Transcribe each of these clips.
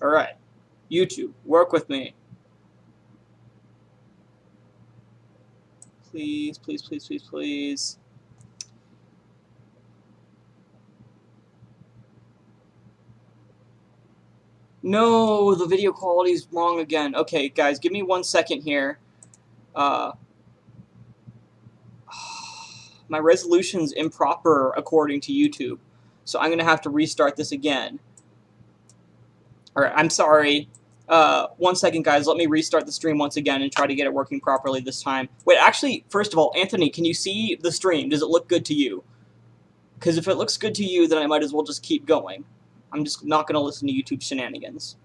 Alright. YouTube, work with me. Please, please, please, please, please. No, the video quality is wrong again. Okay, guys, give me 1 second here. My resolution's improper according to YouTube, so I'm gonna have to restart this again. Alright, I'm sorry. 1 second, guys. Let me restart the stream once again and try to get it working properly this time. Wait, actually, first of all, Anthony, can you see the stream? Does it look good to you? Because if it looks good to you, then I might as well just keep going. I'm just not going to listen to YouTube shenanigans.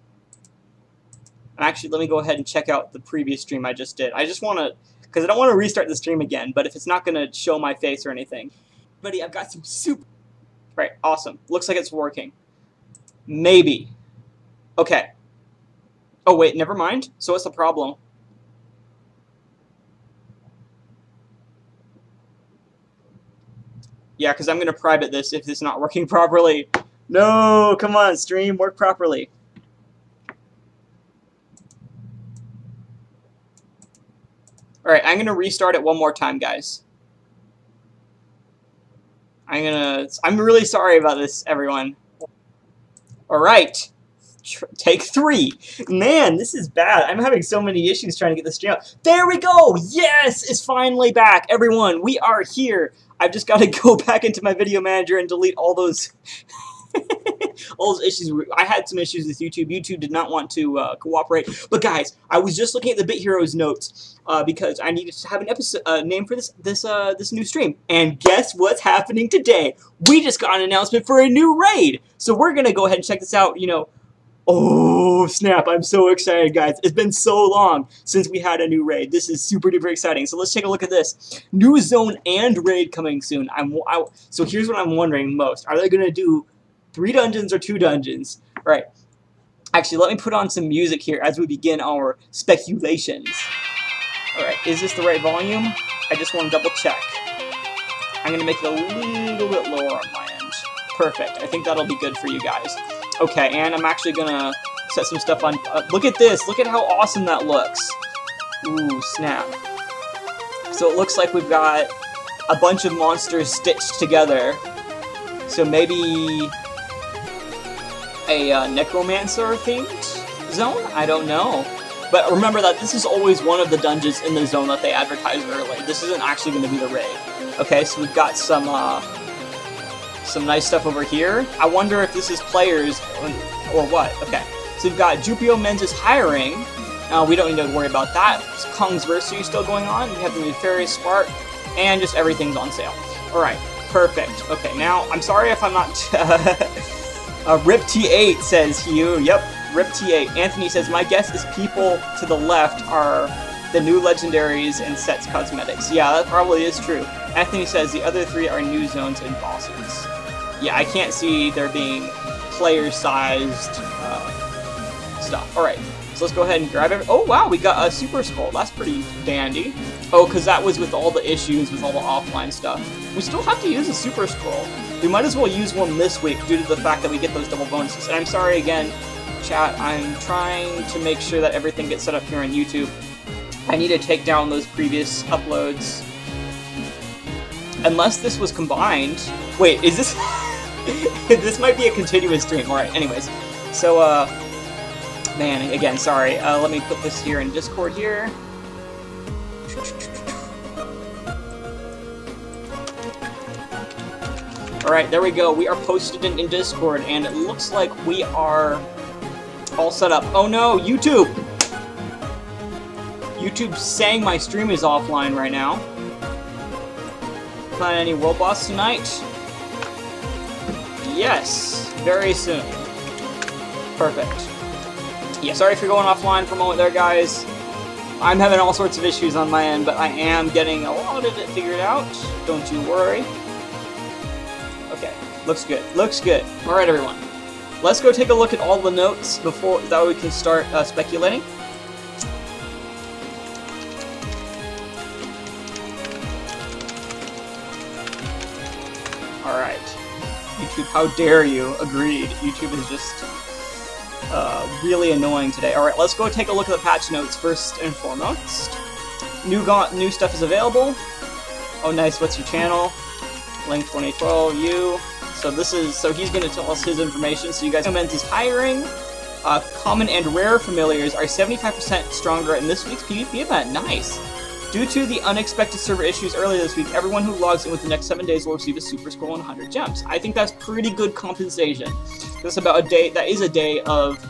Actually, let me go ahead and check out the previous stream I just did. I just want to, because I don't want to restart the stream again, but if it's not going to show my face or anything. Buddy, I've got some super... Right, awesome. Looks like it's working. Maybe. Okay. Oh, wait, never mind. So what's the problem? Yeah, because I'm going to private this if it's not working properly. No, come on, stream, work properly. Alright, I'm going to restart it one more time, guys. I'm really sorry about this, everyone. Alright. Take 3. Man, this is bad. I'm having so many issues trying to get this stream out. There we go! Yes! It's finally back. Everyone, we are here. I've just got to go back into my video manager and delete all those... all those issues. I had some issues with YouTube. YouTube did not want to cooperate. But guys, I was just looking at the Bit Heroes notes because I needed to have an episode name for this new stream. And guess what's happening today? We just got an announcement for a new raid. So we're gonna go ahead and check this out. You know, oh snap! I'm so excited, guys. It's been so long since we had a new raid. This is super duper exciting. So let's take a look at this new zone and raid coming soon. So here's what I'm wondering most: are they gonna do 3 dungeons or 2 dungeons? Right. Actually, let me put on some music here as we begin our speculations. Alright, is this the right volume? I just want to double check. I'm going to make it a little bit lower on my end. Perfect. I think that'll be good for you guys. Okay, and I'm actually going to set some stuff on... look at this! Look at how awesome that looks! Ooh, snap. So it looks like we've got a bunch of monsters stitched together. So maybe... a necromancer-themed zone? I don't know. But remember that this is always one of the dungeons in the zone that they advertised early. This isn't actually going to be the raid. Okay, so we've got some nice stuff over here. I wonder if this is players or what. Okay, so we've got Jupio Men's is hiring. We don't need to worry about that. Kong's Versary still going on. We have the Nefarious Spark, and just everything's on sale. Alright, perfect. Okay, now, I'm sorry if I'm not... Rip T8 says Hugh. Yep, Rip T8. Anthony says, my guess is people to the left are the new legendaries and sets cosmetics. Yeah, that probably is true. Anthony says the other 3 are new zones and bosses. Yeah, I can't see there being player-sized stuff. Alright, so let's go ahead and grab it. Oh, wow, we got a Super Scroll. That's pretty dandy. Oh, because that was with all the issues, with all the offline stuff. We still have to use a Super Scroll. We might as well use one this week due to the fact that we get those double bonuses. And I'm sorry again, chat, I'm trying to make sure that everything gets set up here on YouTube. I need to take down those previous uploads. Unless this was combined. Wait, is this... this might be a continuous stream. Alright, anyways. So, man, again, sorry. Let me put this here in Discord here. Alright, there we go. We are posted in Discord, and it looks like we are all set up. Oh no, YouTube! YouTube's saying my stream is offline right now. Plan any world boss tonight? Yes, very soon. Perfect. Yeah, sorry for going offline for a moment there, guys. I'm having all sorts of issues on my end, but I am getting a lot of it figured out. Don't you worry. Okay, looks good. Looks good. Alright, everyone. Let's go take a look at all the notes before that we can start speculating. Alright. YouTube, how dare you? Agreed. YouTube is just... really annoying today. Alright, let's go take a look at the patch notes first and foremost. New stuff is available. Oh nice, what's your channel? Link 2012, you. So he's going to tell us his information, so you guys comment is hiring. Common and rare familiars are 75% stronger in this week's PvP event. Nice! Due to the unexpected server issues earlier this week, everyone who logs in within the next 7 days will receive a super scroll and 100 gems. I think that's pretty good compensation. That's about a day, that is a day of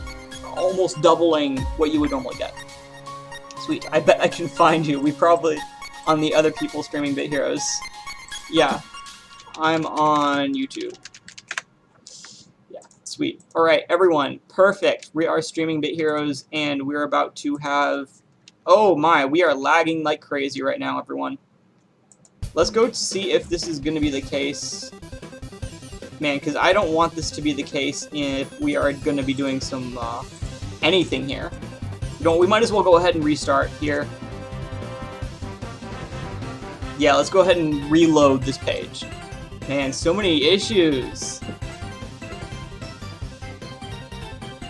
almost doubling what you would normally get. Sweet, I bet I can find you. We probably, on the other people streaming Bit Heroes. Yeah, I'm on YouTube. Yeah, sweet. Alright, everyone, perfect. We are streaming Bit Heroes, and we're about to have... Oh my, we are lagging like crazy right now, everyone. Let's go see if this is going to be the case. Man, because I don't want this to be the case if we are going to be doing some, anything here. We might as well go ahead and restart here. Yeah, let's go ahead and reload this page. Man, so many issues.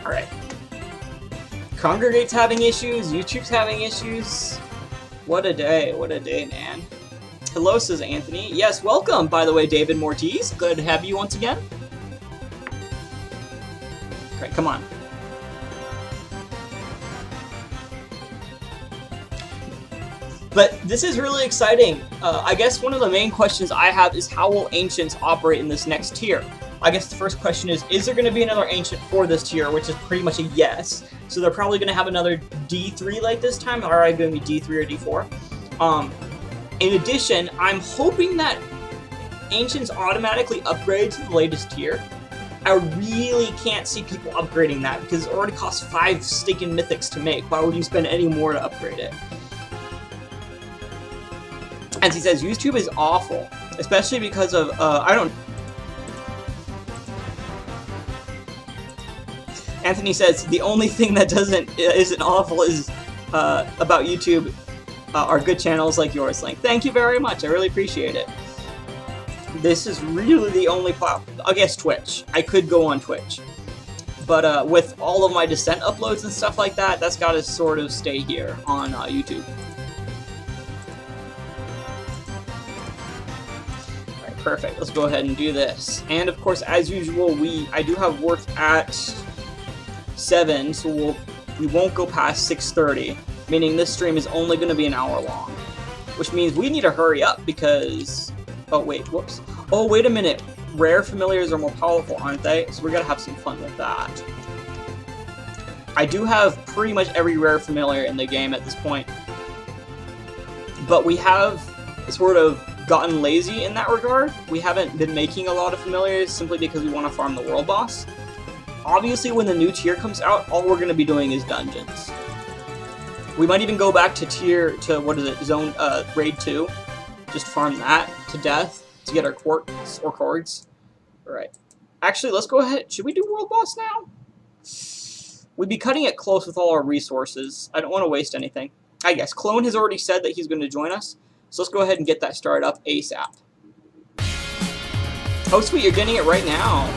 Alright. Congregate's having issues, YouTube's having issues. What a day, man. Hello, says Anthony. Yes, welcome, by the way, David Mortiz. Good to have you once again. Alright, come on. But this is really exciting. I guess one of the main questions I have is how will Ancients operate in this next tier? I guess the first question is there going to be another Ancient for this tier, which is pretty much a yes. So they're probably going to have another D3 like this time, or are I going to be D3 or D4? In addition, I'm hoping that Ancients automatically upgrade to the latest tier. I really can't see people upgrading that, because it already costs 5 stinking mythics to make. Why would you spend any more to upgrade it? As he says, YouTube is awful, especially because of, Anthony says, the only thing that isn't awful is, about YouTube, are good channels like yours, Link. Thank you very much, I really appreciate it. This is really the only platform, I guess Twitch. I could go on Twitch. But, with all of my Descent uploads and stuff like that, that's gotta sort of stay here on, YouTube. Perfect. Let's go ahead and do this. And of course, as usual, I do have work at 7, so we won't go past 6:30, meaning this stream is only going to be an hour long, which means we need to hurry up because... Oh wait, whoops. Oh wait a minute. Rare familiars are more powerful, aren't they? So we're gonna have some fun with that. I do have pretty much every rare familiar in the game at this point, but we have sort of gotten lazy in that regard. We haven't been making a lot of familiars simply because we want to farm the world boss. Obviously, when the new tier comes out, all we're going to be doing is dungeons. We might even go back to what is it, raid 2. Just farm that to death to get our quartz or cords. Alright. Actually, let's go ahead. Should we do world boss now? We'd be cutting it close with all our resources. I don't want to waste anything. I guess Clone has already said that he's going to join us. So let's go ahead and get that started up ASAP. Oh sweet, you're getting it right now.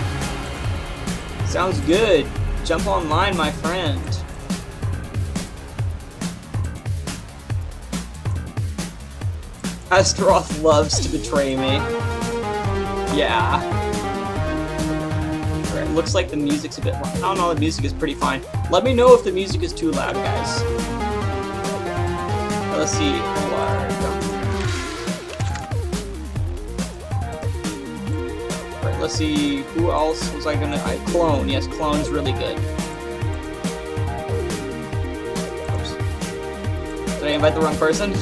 Sounds good. Jump online, my friend. Astaroth loves to betray me. Yeah. Alright, looks like the music's a bit loud. I don't know, the music is pretty fine. Let me know if the music is too loud, guys. Let's see. Let's see, who else was I gonna... Clone. Yes, Clone's really good. Oops. Did I invite the wrong person?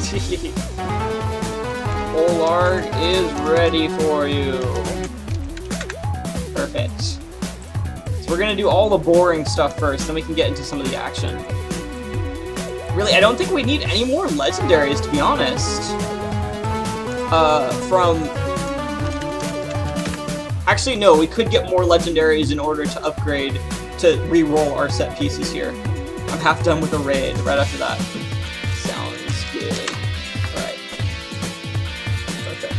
Olard is ready for you. Perfect. So we're gonna do all the boring stuff first, then we can get into some of the action. Really, I don't think we need any more legendaries, to be honest. Actually, no, we could get more legendaries in order to upgrade, to re-roll our set pieces here. I'm half done with the raid right after that. Sounds good. Alright. Okay.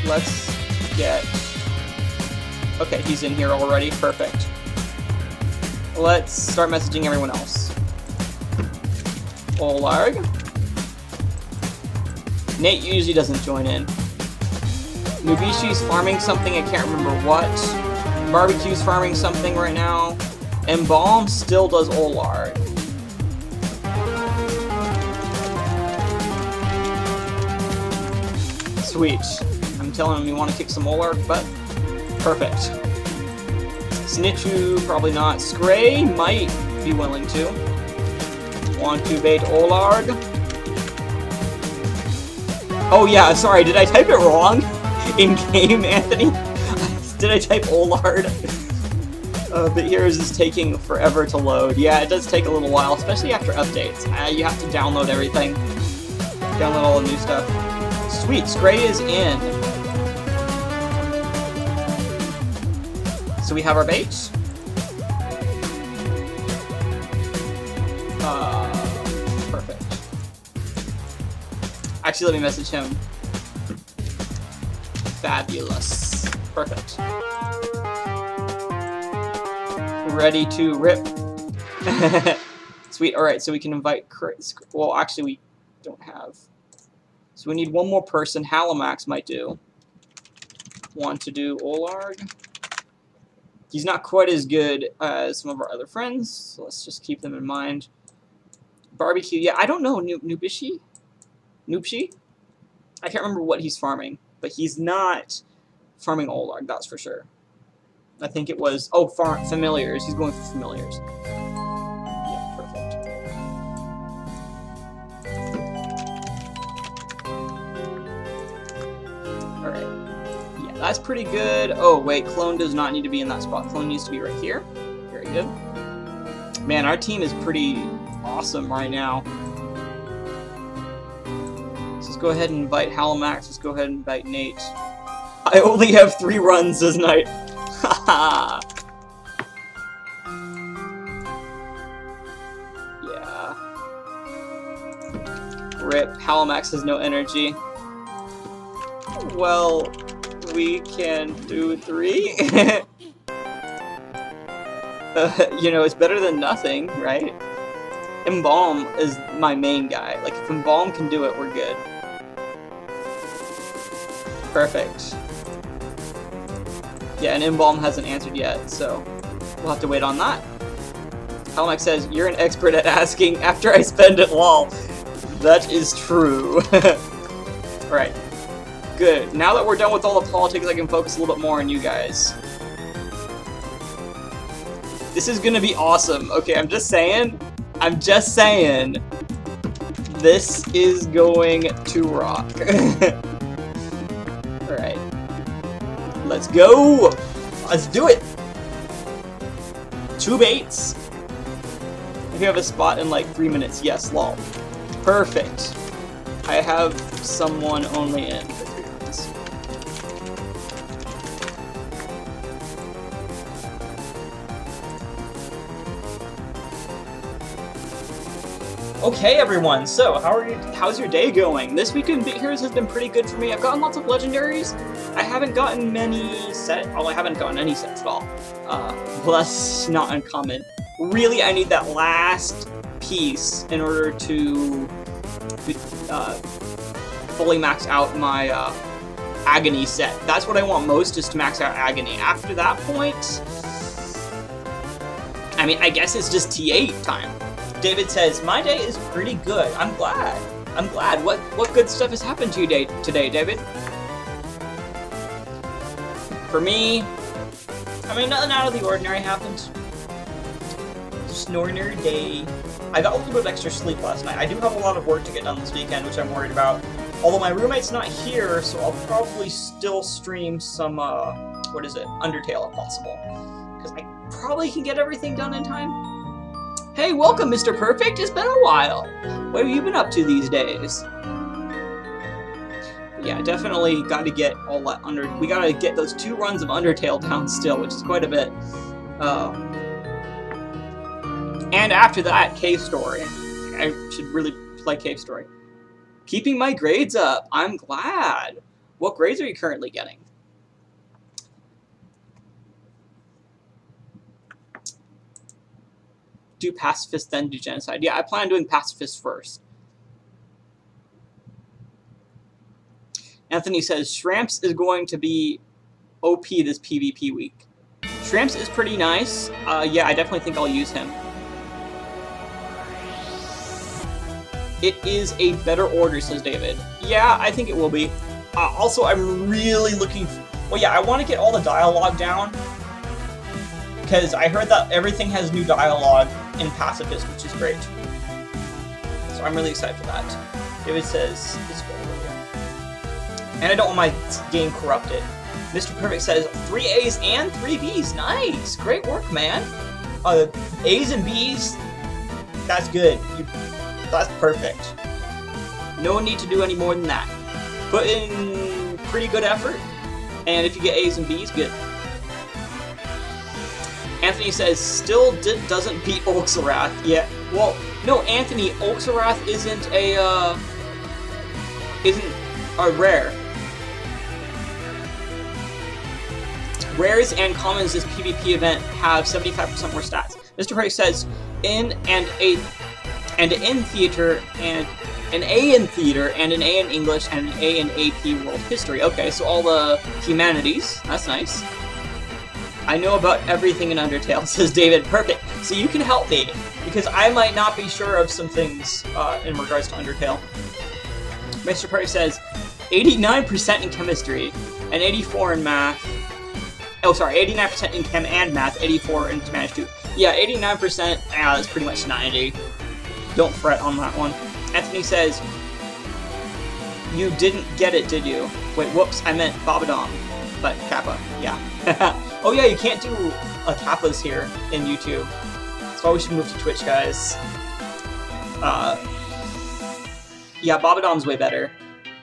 Let's get... Okay, he's in here already. Perfect. let's start messaging everyone else. Olarg. Nate usually doesn't join in. Nubishi's farming something, I can't remember what. Barbecue's farming something right now. Embalm still does Olarg. Sweet. I'm telling him you want to kick some Olarg, but perfect. Snitchu, probably not. Scray might be willing to. Want to bait Olarg. Oh yeah, sorry, did I type it wrong? In-game, Anthony? Did I type Olarg? But Heroes is taking forever to load. Yeah, it does take a little while, especially after updates. You have to download everything. Download all the new stuff. Sweet, Scray is in. So we have our baits. Perfect. Actually, let me message him. Fabulous. Perfect. Ready to rip. Sweet. Alright, so we can invite Chris. Well, actually, we don't have. So we need one more person. Halimax might do. Want to do Olarg. He's not quite as good as some of our other friends, so let's just keep them in mind. Barbecue. Yeah, I don't know. Nubishi? Noopshi? I can't remember what he's farming, but he's not farming Olarg, that's for sure. I think it was, oh, familiars. He's going for familiars. Yeah, perfect. Alright. Yeah, that's pretty good. Oh, wait, Clone does not need to be in that spot. Clone needs to be right here. Very good. Man, our team is pretty awesome right now. Let's go ahead and invite Halimax. Let's go ahead and invite Nate. I only have 3 runs this night. Haha. Yeah. Rip. Halimax has no energy. Well, we can do 3. You know, it's better than nothing, right? Embalm is my main guy. Like, if Embalm can do it, we're good. Perfect. Yeah, and Embalm hasn't answered yet, so we'll have to wait on that. Halimax says, you're an expert at asking after I spend it, lol. That is true. Alright. Good. Now that we're done with all the politics, I can focus a little bit more on you guys. This is gonna be awesome. Okay, I'm just saying. This is going to rock. Alright. Let's go! Let's do it! 2 baits. If you have a spot in like 3 minutes. Yes, lol. Perfect. I have someone only in for 3 minutes. Okay, everyone. So, how's your day going? This week in Bit Heroes has been pretty good for me. I've gotten lots of legendaries. I haven't gotten many sets. Oh, I haven't gotten any sets at all. Plus, not uncommon. Really, I need that last piece in order to fully max out my Agony set. That's what I want most, is to max out Agony. After that point, I mean, I guess it's just T8 time. David says, my day is pretty good. I'm glad. I'm glad. What good stuff has happened to you today, David? For me, I mean, nothing out of the ordinary happened. Just an ordinary day. I got a little bit of extra sleep last night. I do have a lot of work to get done this weekend, which I'm worried about. Although my roommate's not here, so I'll probably still stream some, what is it? Undertale if possible. Because I probably can get everything done in time. Hey, welcome, Mr. Perfect. It's been a while. What have you been up to these days? Yeah, definitely got to get all that we got to get those 2 runs of Undertale down still, which is quite a bit. And after that, Cave Story. I should really play Cave Story. Keeping my grades up. I'm glad. What grades are you currently getting? do pacifist, then do genocide. Yeah, I plan on doing pacifist first. Anthony says, Shramps is going to be OP this PvP week. Shramps is pretty nice. Yeah, I definitely think I'll use him. It is a better order, says David. Yeah, I think it will be. Also, I'm really looking... Well, yeah, I want to get all the dialogue down. Because I heard that everything has new dialogue in Pacifist, which is great. So I'm really excited for that. David says... And I don't want my game corrupted. Mr. Perfect says, 3 A's and 3 B's. Nice! Great work, man. A's and B's, that's good. That's perfect. No need to do any more than that. Put in pretty good effort, and if you get A's and B's, good. Anthony says, still doesn't beat Oxarath yet. Well, no, Anthony, Oxarath isn't a rare. Rares and commons this PvP event have 75% more stats. Mr. Perfect says, an A in theater and an A in theater and an A in English and an A in AP World History. Okay, so all the humanities. That's nice. I know about everything in Undertale, says David. Perfect. So you can help me, because I might not be sure of some things in regards to Undertale. Mr. Perfect says, 89% in chemistry and 84 in math. Oh, sorry, 89% in chem and math, 84 in Spanish too. Yeah, 89%, yeah, that's pretty much 90. Don't fret on that one. Anthony says, you didn't get it, did you? Wait, whoops, I meant Babadom, but Kappa, yeah. Oh yeah, you can't do Kappas here in YouTube. That's why we should move to Twitch, guys. Yeah, Babadom's way better.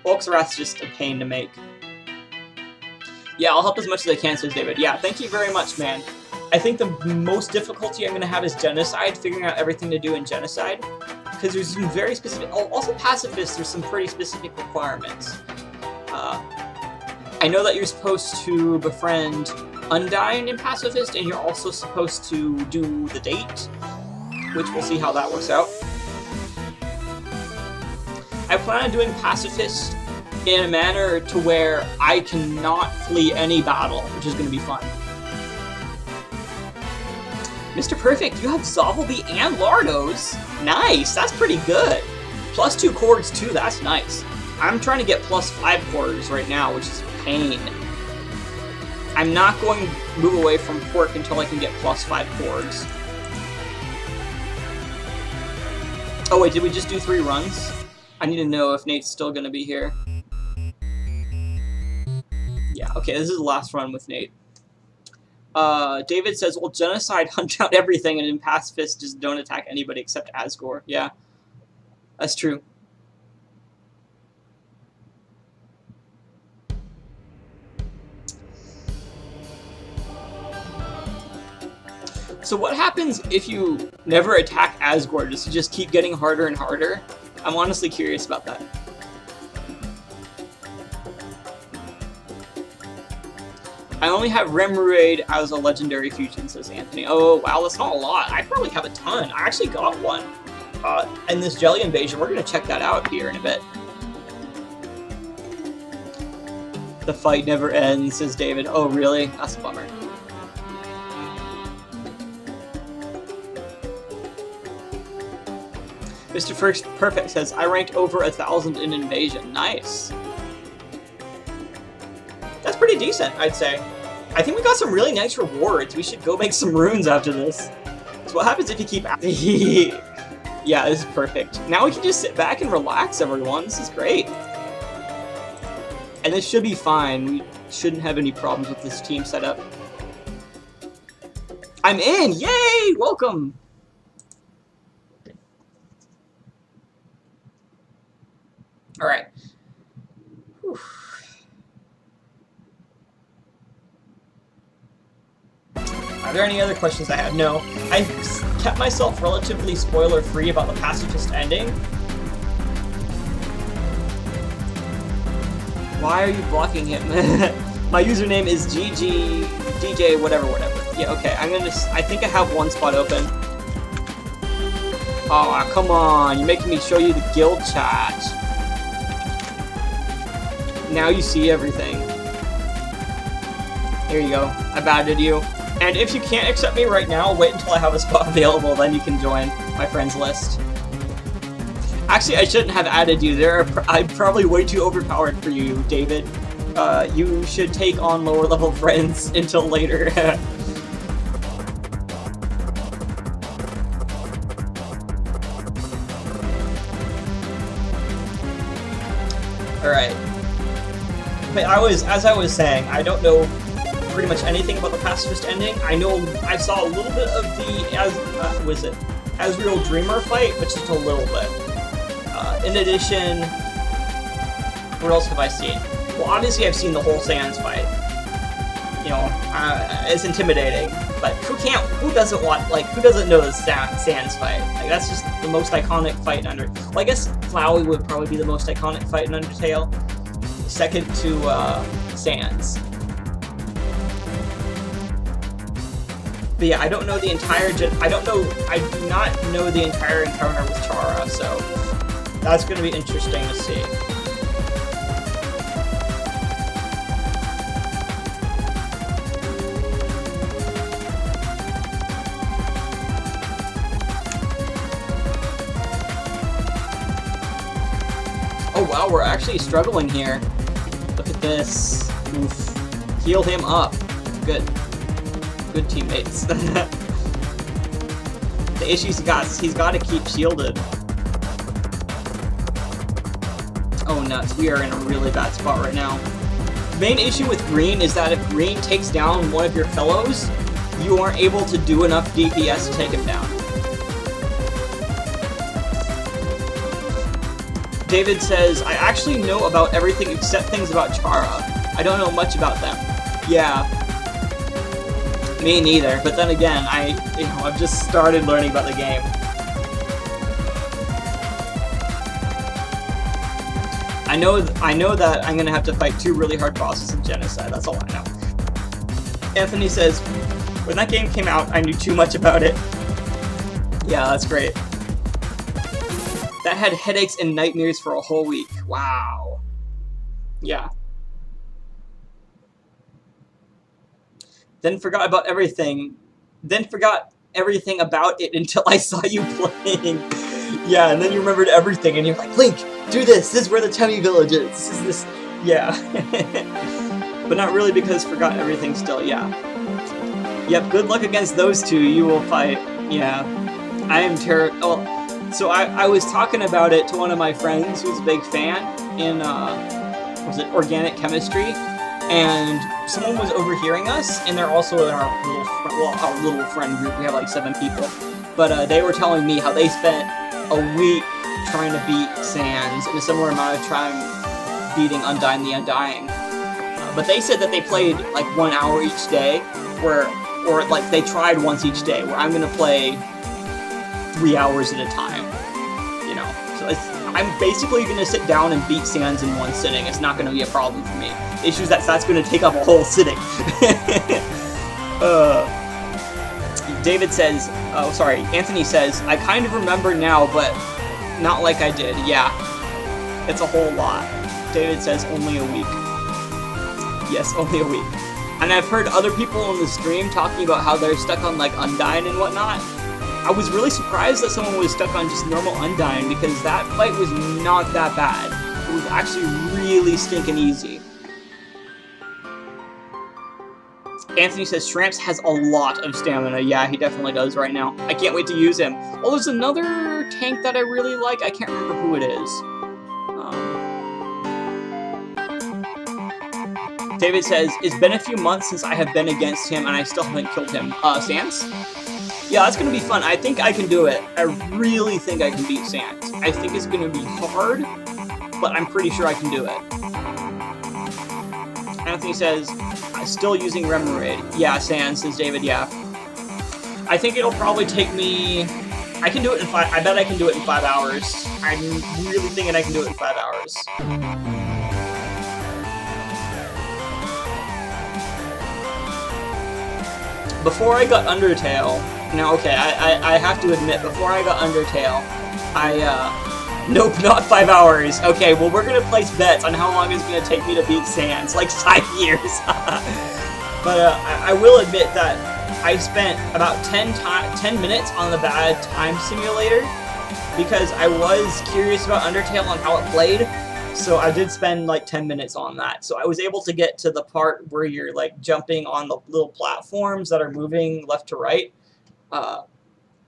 Oxarath's just a pain to make. Yeah, I'll help as much as I can, says David. Yeah, thank you very much, man. I think the most difficulty I'm going to have is Genocide, figuring out everything to do in Genocide. Because there's some very specific... Oh, also Pacifist, there's some pretty specific requirements. I know that you're supposed to befriend Undyne in Pacifist, and you're also supposed to do the date, which we'll see how that works out. I plan on doing Pacifist in a manner to where I cannot flee any battle, which is going to be fun. Mr. Perfect, you have Zombie and Lardos. Nice, that's pretty good. Plus 2 chords too, that's nice. I'm trying to get plus 5 chords right now, which is a pain. I'm not going to move away from Pork until I can get plus 5 chords. Oh wait, did we just do 3 runs? I need to know if Nate's still going to be here. Yeah, okay, this is the last run with Nate. David says, well, Genocide hunt out everything, and in Pacifist just don't attack anybody except Asgore. Yeah, that's true. So what happens if you never attack Asgore? Does it just keep getting harder and harder? I'm honestly curious about that. I only have Remoraid as a legendary fusion, says Anthony. Oh, wow, that's not a lot. I probably have a ton. I actually got one in this Jelly Invasion. We're going to check that out here in a bit. The fight never ends, says David. Oh, really? That's a bummer. Mr. First Perfect says, I ranked over 1,000 in Invasion. Nice. That's pretty decent, I'd say. I think we got some really nice rewards. We should go make some runes after this. So what happens if you keep... Yeah, this is perfect. Now we can just sit back and relax, everyone. This is great. And this should be fine. We shouldn't have any problems with this team setup. I'm in! Yay! Welcome! Alright. Are there any other questions I have? No. I kept myself relatively spoiler-free about the Pacifist ending. Why are you blocking him? My username is GG DJ whatever. Yeah, okay. I think I have one spot open. Aw, come on. You're making me show you the guild chat. Now you see everything. Here you go. I've added you. And if you can't accept me right now, wait until I have a spot available, then you can join my friends list. Actually, I shouldn't have added you. I'm probably way too overpowered for you, David. You should take on lower level friends until later. Alright. But as I was saying, I don't know pretty much anything about the pacifist ending. I saw a little bit of the, Azrael Dreamer fight, but just a little bit. In addition, what else have I seen? Well, obviously I've seen the whole Sans fight. You know, it's intimidating, but who doesn't know the Sans fight? Like, that's just the most iconic fight in Undertale. Well, I guess Flowey would probably be the most iconic fight in Undertale. Second to, Sans. But yeah, I don't know the entire, I do not know the entire encounter with Chara, so that's gonna be interesting to see. Oh wow, we're actually struggling here. Look at this. Oof. Heal him up. Good. Good teammates. The issue he's got to keep shielded. Oh nuts, we are in a really bad spot right now. The main issue with green is that if green takes down one of your fellows, you aren't able to do enough DPS to take him down. David says, I actually know about everything except things about Chara. I don't know much about them. Yeah. Me neither, but then again, I've just started learning about the game. I know that I'm gonna have to fight 2 really hard bosses in Genocide, that's all I know. Anthony says, when that game came out, I knew too much about it. Yeah, that's great. That had headaches and nightmares for a whole week. Wow. Yeah. Then forgot about everything. Then forgot everything about it until I saw you playing. Yeah, and then you remembered everything, and you're like, Link, do this! This is where the Temmie village is! This is this... Yeah. But not really, because forgot everything still, yeah. Yep, good luck against those two, you will fight. Yeah. I am terrible. Oh, so I was talking about it to one of my friends who's a big fan in, was it Organic Chemistry? And someone was overhearing us, and they're also in our little friend group. We have like 7 people. But they were telling me how they spent a week trying to beat Sans in a similar amount of time beating Undyne the Undying. But they said that they played like 1 hour each day, or like they tried once each day, where I'm gonna play 3 hours at a time. You know, so I'm basically gonna sit down and beat Sans in one sitting. It's not gonna be a problem for me. The issue is that that's gonna take up a whole sitting. David says, oh sorry, Anthony says, I kind of remember now, but not like I did. Yeah, it's a whole lot. David says only a week. Yes, only a week. And I've heard other people on the stream talking about how they're stuck on like Undyne and whatnot. I was really surprised that someone was stuck on just normal Undyne, because that fight was not that bad. It was actually really stinking easy. Anthony says Shramps has a lot of stamina. Yeah, he definitely does right now. I can't wait to use him. Oh, there's another tank that I really like. I can't remember who it is. David says, it's been a few months since I have been against him and I still haven't killed him. Sans? Yeah, that's gonna be fun. I think I can do it. I really think I can beat Sans. I think it's gonna be hard, but I'm pretty sure I can do it. Anthony says, still using Remoraid. Yeah, Sans, says David, yeah. I think it'll probably take me... I can do it in 5... I bet I can do it in 5 hours. I'm really thinking I can do it in 5 hours. Before I got Undertale, Now, okay, I have to admit, before I got Undertale, nope, not 5 hours. Okay, well, we're gonna place bets on how long it's gonna take me to beat Sans, like 5 years. But I will admit that I spent about 10 minutes on the bad time simulator because I was curious about Undertale and how it played. So I did spend like 10 minutes on that. So I was able to get to the part where you're like jumping on the little platforms that are moving left to right.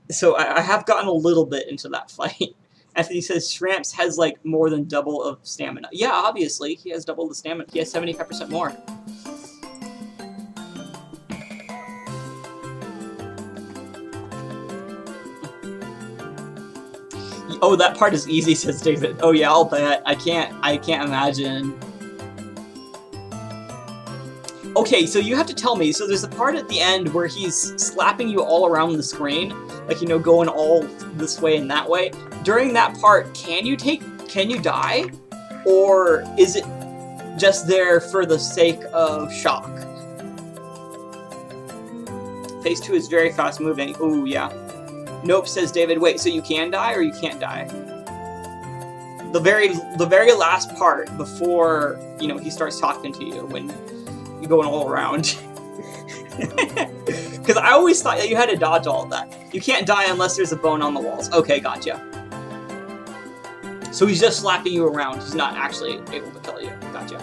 So I have gotten a little bit into that fight. Anthony says Shramps has like more than double of stamina. Yeah, obviously he has double the stamina. He has 75% more. Oh, that part is easy, says David. Oh yeah, I'll bet. I can't imagine. Okay, so you have to tell me, so there's a part at the end where he's slapping you all around the screen, like, you know, going all this way and that way. During that part, can you die? Or is it just there for the sake of shock? Phase 2 is very fast moving. Ooh, yeah. Nope, says David. Wait, so you can die or you can't die? The very last part before, you know, he starts talking to you when you're going all around. Because I always thought that you had to dodge all of that. You can't die unless there's a bone on the walls. Okay, gotcha. So he's just slapping you around. He's not actually able to kill you. Gotcha.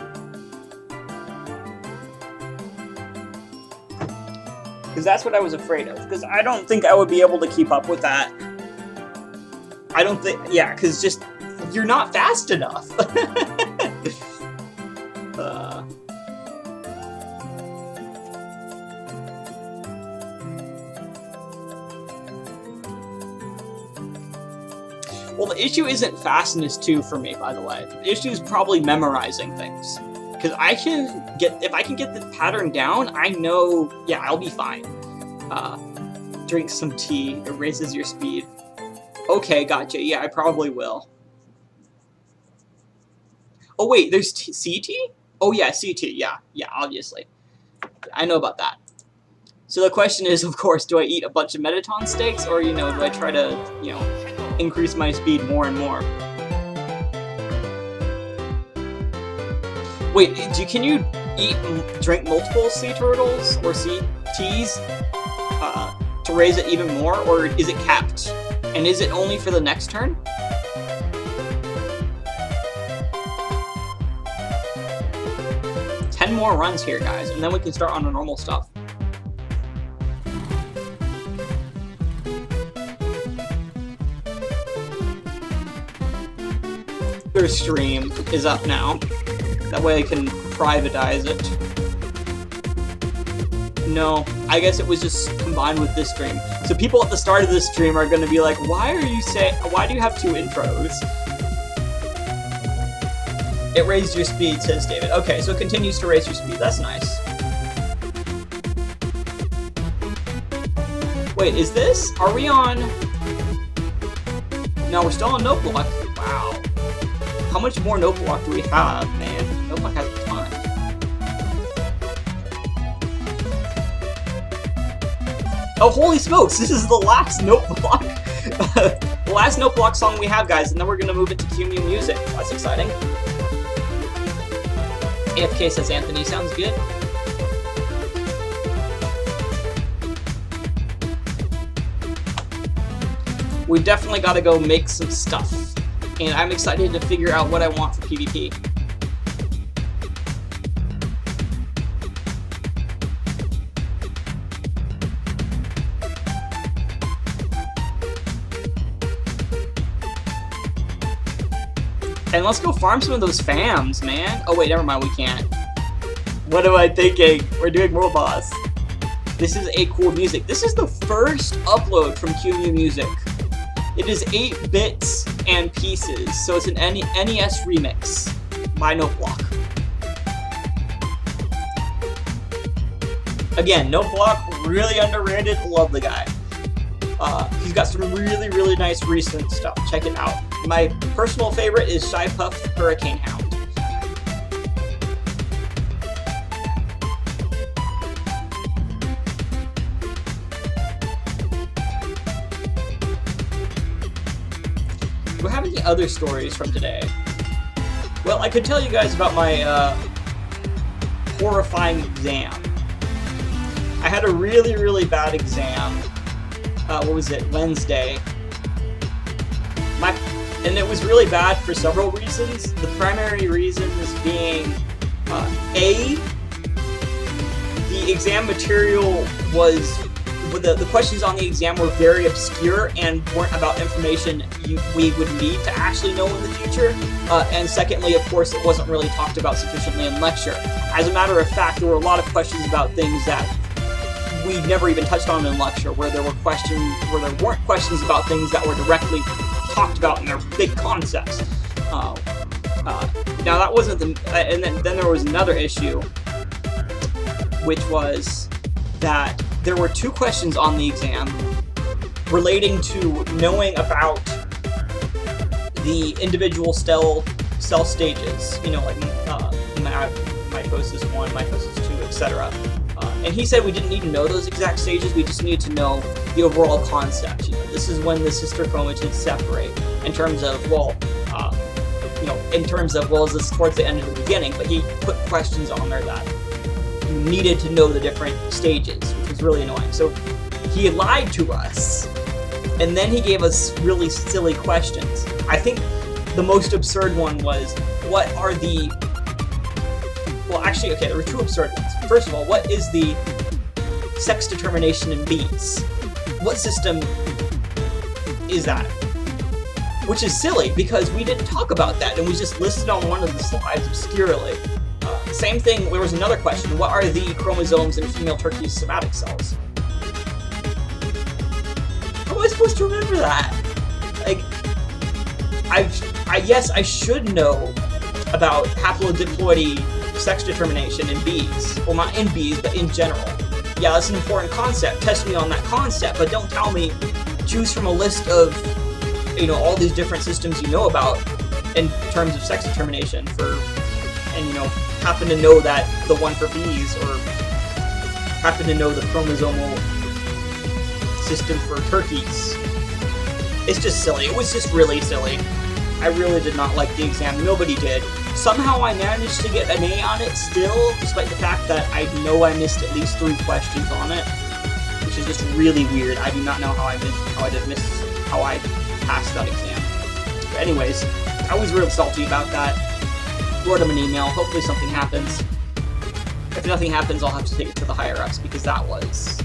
Because that's what I was afraid of. Because I don't think I would be able to keep up with that. I don't think... Yeah, because just... You're not fast enough. Well, the issue isn't fastness 2 for me, by the way. The issue is probably memorizing things. Because if I can get the pattern down, I know, yeah, I'll be fine. Drink some tea, it raises your speed. Okay, gotcha, yeah, I probably will. Oh wait, there's CT? Oh yeah, CT, yeah, obviously. I know about that. So the question is, of course, do I eat a bunch of Mettaton steaks, or, you know, do I try to, you know, increase my speed more and more? Wait, can you drink multiple sea turtles or sea teas to raise it even more, or is it capped? And is it only for the next turn? Ten more runs here, guys, and then we can start on the normal stuff. Their stream is up now. That way I can privatize it. No, I guess it was just combined with this stream. So people at the start of this stream are going to be like, why do you have 2 intros? It raised your speed, says David. Okay, so it continues to raise your speed. That's nice. Wait, is this? Are we on... No, we're still on Note Block. Wow. How much more Note Block do we have, man? Note Block has a ton. Oh, holy smokes! This is the last Note Block. The last Note Block song we have, guys, and then we're gonna move it to QMU Music. That's exciting. AFK says Anthony, sounds good. We definitely gotta go make some stuff. And I'm excited to figure out what I want for PvP. And let's go farm some of those fams, man. Oh wait, never mind, we can't. What am I thinking? We're doing World Boss. This is a cool music. This is the first upload from QMU Music. It is 8 bits and pieces, so it's an NES remix by Note Block. Again, Note Block, really underrated, love the guy. He's got some really, really nice recent stuff. Check it out. My personal favorite is Shy Puff Hurricane Hound. Do I have any other stories from today? Well, I could tell you guys about my horrifying exam. I had a really, really bad exam. What was it? Wednesday. And it was really bad for several reasons. The primary reasons being, A, the exam material was, the questions on the exam were very obscure and weren't about information we would need to actually know in the future. And secondly, of course, it wasn't really talked about sufficiently in lecture. As a matter of fact, there were a lot of questions about things that we never even touched on in lecture, where there weren't questions about things that were directly talked about in their big concepts. Now that wasn't the, and then there was another issue, which was that there were 2 questions on the exam relating to knowing about the individual cell stages, you know, like mitosis 1, mitosis 2, etc. And he said we didn't need to know those exact stages, we just needed to know the overall concept. You know, this is when the sister chromatids separate, in terms of, well, is this towards the end of the beginning? But he put questions on there that you needed to know the different stages, which was really annoying. So he lied to us, and then he gave us really silly questions. I think the most absurd one was, what are the... Well, actually, okay, there were 2 absurd ones. First of all, what is the sex determination in bees? What system is that? Which is silly, because we didn't talk about that, and we just listed on one of the slides obscurely. Same thing, there was another question. What are the chromosomes in female turkey's somatic cells? How am I supposed to remember that? Like, yes, I should know about haplodiploidy sex determination in bees. Well, not in bees, but in general. Yeah, that's an important concept. Test me on that concept, but don't tell me, choose from a list of, you know, all these different systems you know about in terms of sex determination and, you know, happen to know that the one for bees, or happen to know the chromosomal system for turkeys. It's just silly. It was just really silly. I really did not like the exam. Nobody did. Somehow I managed to get an A on it still, despite the fact that I know I missed at least 3 questions on it, which is just really weird. I do not know how I passed that exam. But anyways, I was real salty about that. Wrote him an email. Hopefully something happens. If nothing happens, I'll have to take it to the higher-ups, because that was...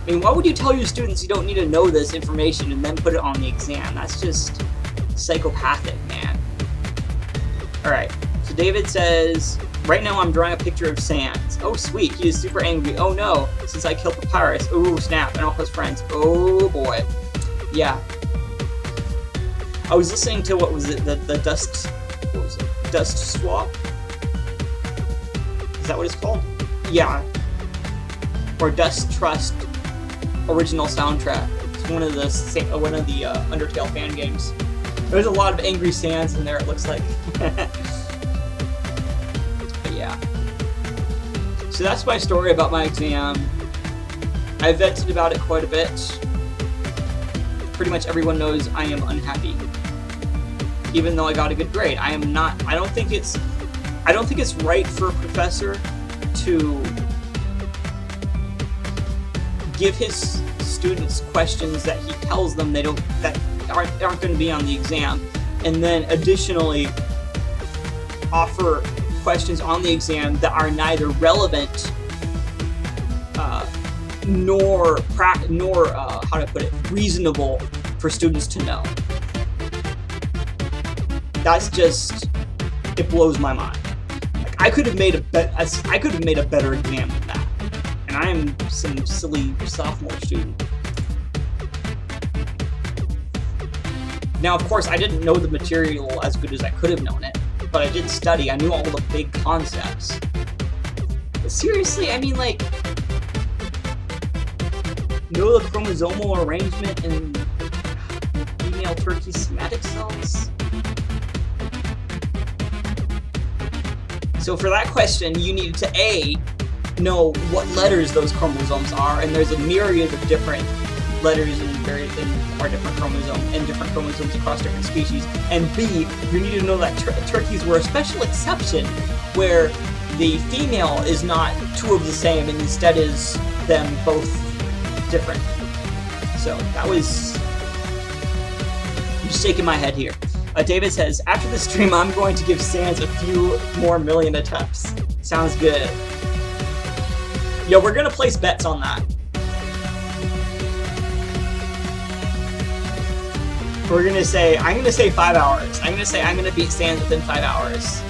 I mean, why would you tell your students you don't need to know this information and then put it on the exam? That's just psychopathic, man. Alright, so David says, right now I'm drawing a picture of Sans. Oh, sweet, he is super angry. Oh no, since I killed Papyrus. Ooh, snap, and all his friends. Oh boy. Yeah. I was listening to, what was it, the Dust... What was it? Dust Swap? Is that what it's called? Yeah. Or Dust Trust original soundtrack. It's one of the Undertale fan games. There's a lot of angry Sans in there, it looks like. But yeah. So that's my story about my exam. I vented about it quite a bit. Pretty much everyone knows I am unhappy. Even though I got a good grade. I am not, I don't think it's right for a professor to give his students questions that he tells them that aren't going to be on the exam, and then additionally offer questions on the exam that are neither relevant nor how to put it, reasonable for students to know. That's just, it blows my mind. Like, I could have made a better exam than that, and I am some silly sophomore student. Now, of course, I didn't know the material as good as I could have known it, but I did study. I knew all the big concepts. But seriously, I mean, like, know the chromosomal arrangement in female turkey somatic cells? So for that question, you needed to A, know what letters those chromosomes are, and there's a myriad of different letters and are different chromosomes and different chromosomes across different species. And B, you need to know that turkeys were a special exception where the female is not two of the same and instead is them both different. So that was... I'm just shaking my head here. David says, after the stream, I'm going to give Sans a few more million attempts. Sounds good. Yo, we're gonna place bets on that. We're gonna say, I'm gonna say 5 hours. I'm gonna say I'm gonna beat Sans within 5 hours.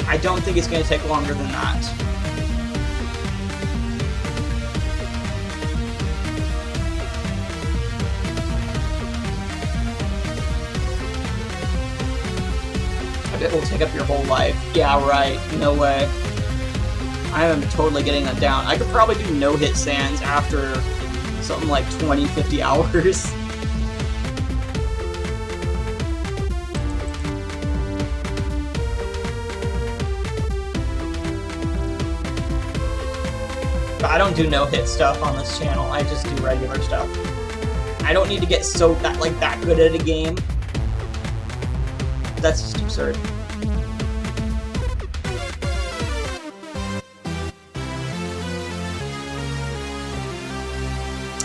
I don't think it's gonna take longer than that. I bet we'll take up your whole life. Yeah, right. No way. I am totally getting that down. I could probably do no-hit Sans after something like 20, 50 hours. But I don't do no-hit stuff on this channel. I just do regular stuff. I don't need to get that good at a game. That's just absurd.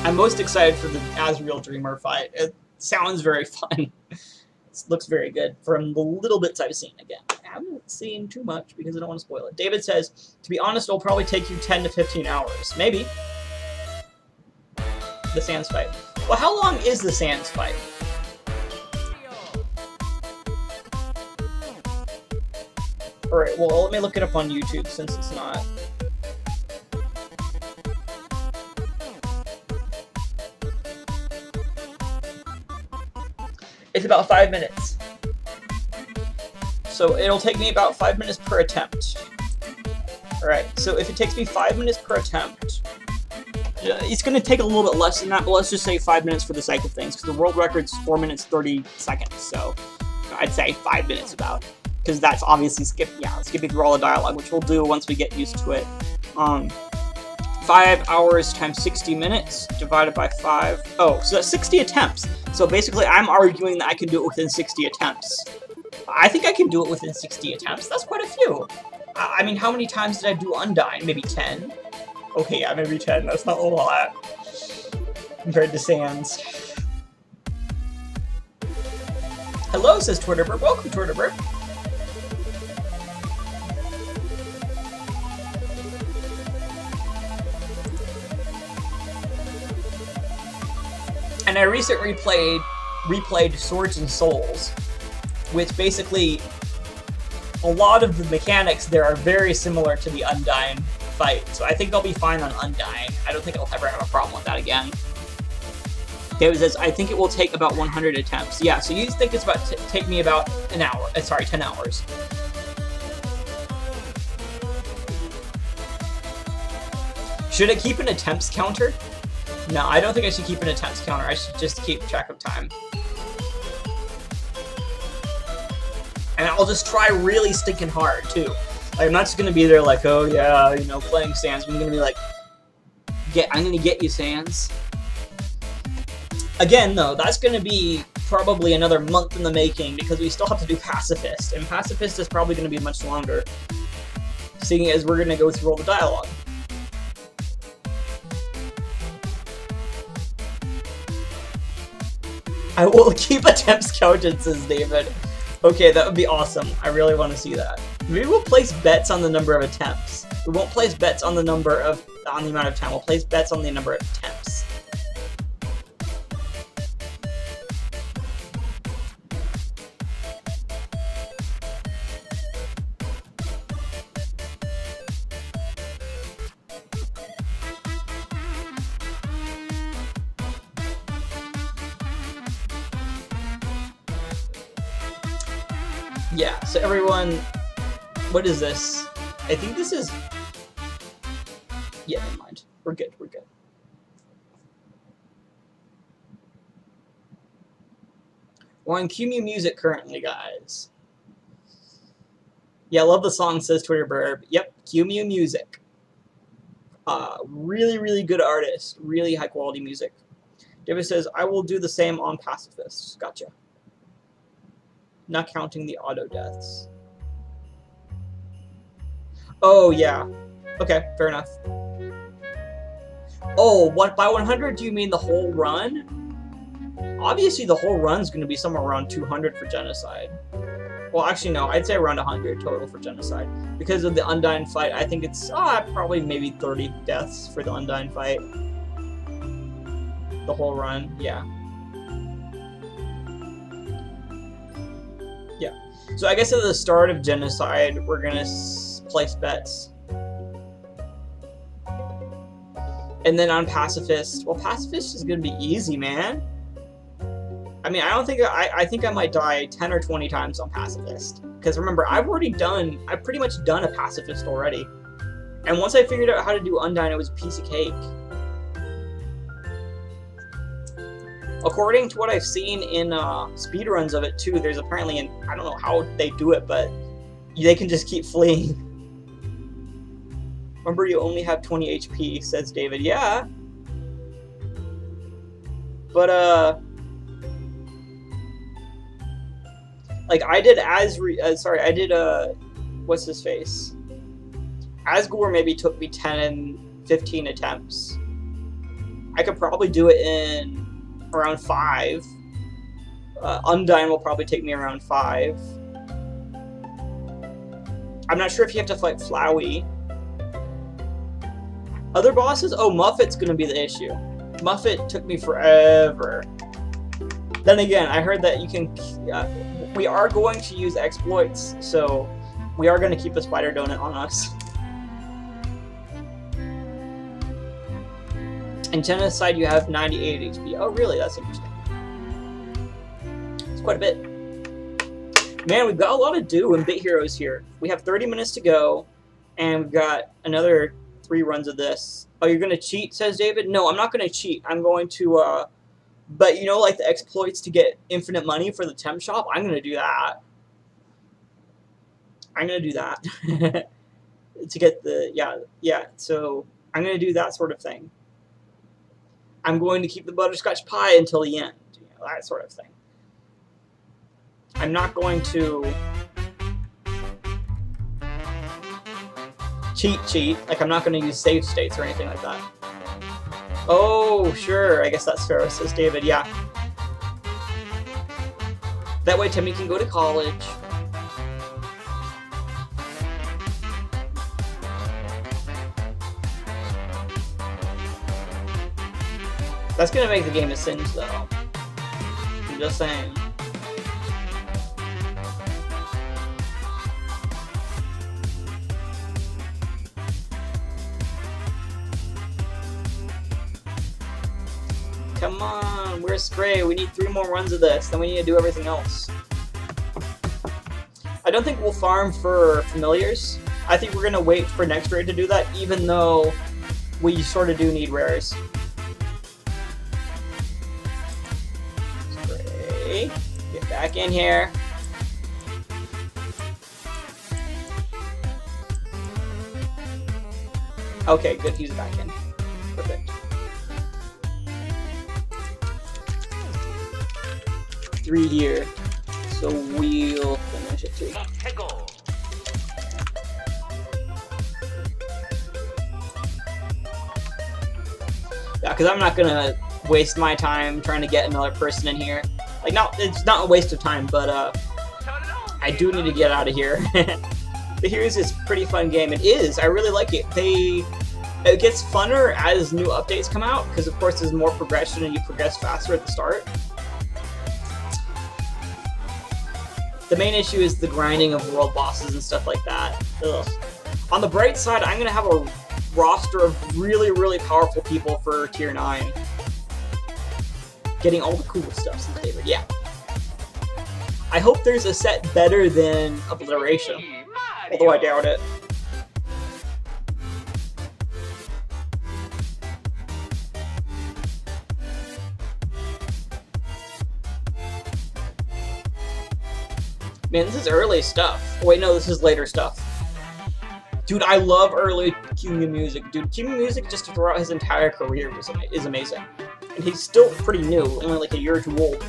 I'm most excited for the Asriel Dreamer fight. It sounds very fun. It looks very good from the little bits I've seen. Again, I haven't seen too much because I don't want to spoil it. David says, to be honest, it'll probably take you 10 to 15 hours. Maybe. The Sans fight. Well, how long is the Sans fight? Alright, well, let me look it up on YouTube since it's not... It's about 5 minutes. So it'll take me about 5 minutes per attempt. Alright, so if it takes me 5 minutes per attempt, it's going to take a little bit less than that, but let's just say 5 minutes for the sake of things, because the world record's 4 minutes 30 seconds, so I'd say 5 minutes about. Because that's obviously skipping through all the dialogue, which we'll do once we get used to it. 5 hours times 60 minutes divided by 5. Oh, so that's 60 attempts. So basically, I'm arguing that I can do it within 60 attempts. I think I can do it within 60 attempts. That's quite a few. I mean, how many times did I do Undyne? Maybe 10? Okay, yeah, maybe 10. That's not a lot compared to Sans. Hello, says Twitterbird. Welcome, Twitterbird. And I recently replayed Swords and Souls, which basically, a lot of the mechanics there are very similar to the Undyne fight, so I think I'll be fine on Undyne. I don't think I'll ever have a problem with that again. David says, I think it will take about 100 attempts. Yeah, so you think it's about take me about an hour, sorry, 10 hours. Should it keep an attempts counter? No, I don't think I should keep an attempts counter. I should just keep track of time. And I'll just try really stinking hard, too. Like, I'm not just gonna be there like, oh yeah, you know, playing Sans. I'm gonna be like, I'm gonna get you, Sans. Again, though, that's gonna be probably another month in the making because we still have to do Pacifist. And Pacifist is probably gonna be much longer, seeing as we're gonna go through all the dialogue. I will keep attempts counted, says David. Okay, that would be awesome. I really want to see that. Maybe we'll place bets on the number of attempts. We won't place bets on the amount of time. We'll place bets on the number of attempts. Yeah, so everyone, what is this? I think this is... Yeah, never mind. We're good, we're good. We're on QEMU Music currently, guys. Yeah, love the song, says Twitterbird. Yep, QEMU Music. Really, really good artist. Really high quality music. David says, I will do the same on pacifists. Gotcha. Not counting the auto deaths. Oh, yeah. Okay, fair enough. Oh, by 100, do you mean the whole run? Obviously, the whole run's going to be somewhere around 200 for genocide. Well, actually, no. I'd say around 100 total for genocide. Because of the Undyne fight, I think it's probably maybe 30 deaths for the Undyne fight. The whole run, yeah. Yeah. So I guess at the start of genocide, we're going to place bets. And then on pacifist, well, pacifist is going to be easy, man. I mean, I think I might die 10 or 20 times on pacifist. Because remember, I've pretty much done a pacifist already. And once I figured out how to do Undyne, it was a piece of cake. According to what I've seen in speedruns of it too, there's apparently I don't know how they do it, but they can just keep fleeing. Remember, you only have 20 HP, says David. Yeah. But, like, I did what's his face? Asgore maybe took me 10, 15 attempts. I could probably do it in around 5. Undyne will probably take me around 5. I'm not sure if you have to fight Flowey. Other bosses? Oh, Muffet's gonna be the issue. Muffet took me forever. Then again, I heard that you can... we are going to use exploits, so we are going to keep the spider donut on us. In genocide, you have 98 HP. Oh, really? That's interesting. It's quite a bit. Man, we've got a lot to do in Bit Heroes here. We have 30 minutes to go, and we've got another 3 runs of this. Oh, you're going to cheat, says David? No, I'm not going to cheat. I'm going to, but you know, like the exploits to get infinite money for the temp shop? I'm going to do that. I'm going to do that. To get the, yeah, so I'm going to do that sort of thing. I'm going to keep the butterscotch pie until the end. You know, that sort of thing. I'm not going to cheat. Like, I'm not going to use save states or anything like that. Oh, sure. I guess that's fair, says David. Yeah. That way Timmy can go to college. That's going to make the game a cinch, though. I'm just saying. Come on, where's Stray? We need 3 more runs of this, then we need to do everything else. I don't think we'll farm for familiars. I think we're going to wait for next raid to do that, even though we sort of do need rares. Stray, get back in here. Okay, good, he's back in. Perfect. 3 here, so we'll finish at 3. Yeah, because I'm not gonna waste my time trying to get another person in here. Like, it's not a waste of time, but I do need to get out of here. But here's this pretty fun game. It is. I really like it. It gets funner as new updates come out, because of course there's more progression and you progress faster at the start. The main issue is the grinding of world bosses and stuff like that. Ugh. On the bright side, I'm going to have a roster of really, really powerful people for Tier 9. Getting all the cool stuff since David, yeah. I hope there's a set better than Obliteration, although I doubt it. Man, this is early stuff. Oh, wait, no, this is later stuff. Dude, I love early Kimi music. Dude, Kimi music just throughout his entire career is amazing. And And he's still pretty new, only like a year or two old.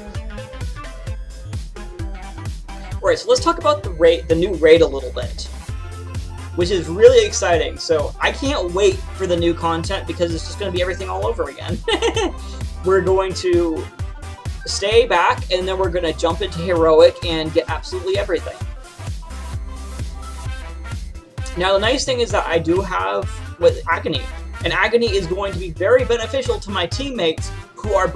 Alright, so let's talk about the new raid a little bit, which is really exciting. So I can't wait for the new content because it's just going to be everything all over again. We're going to stay back, and then we're going to jump into Heroic and get absolutely everything. Now, the nice thing is that I do have with Agony, and Agony is going to be very beneficial to my teammates who are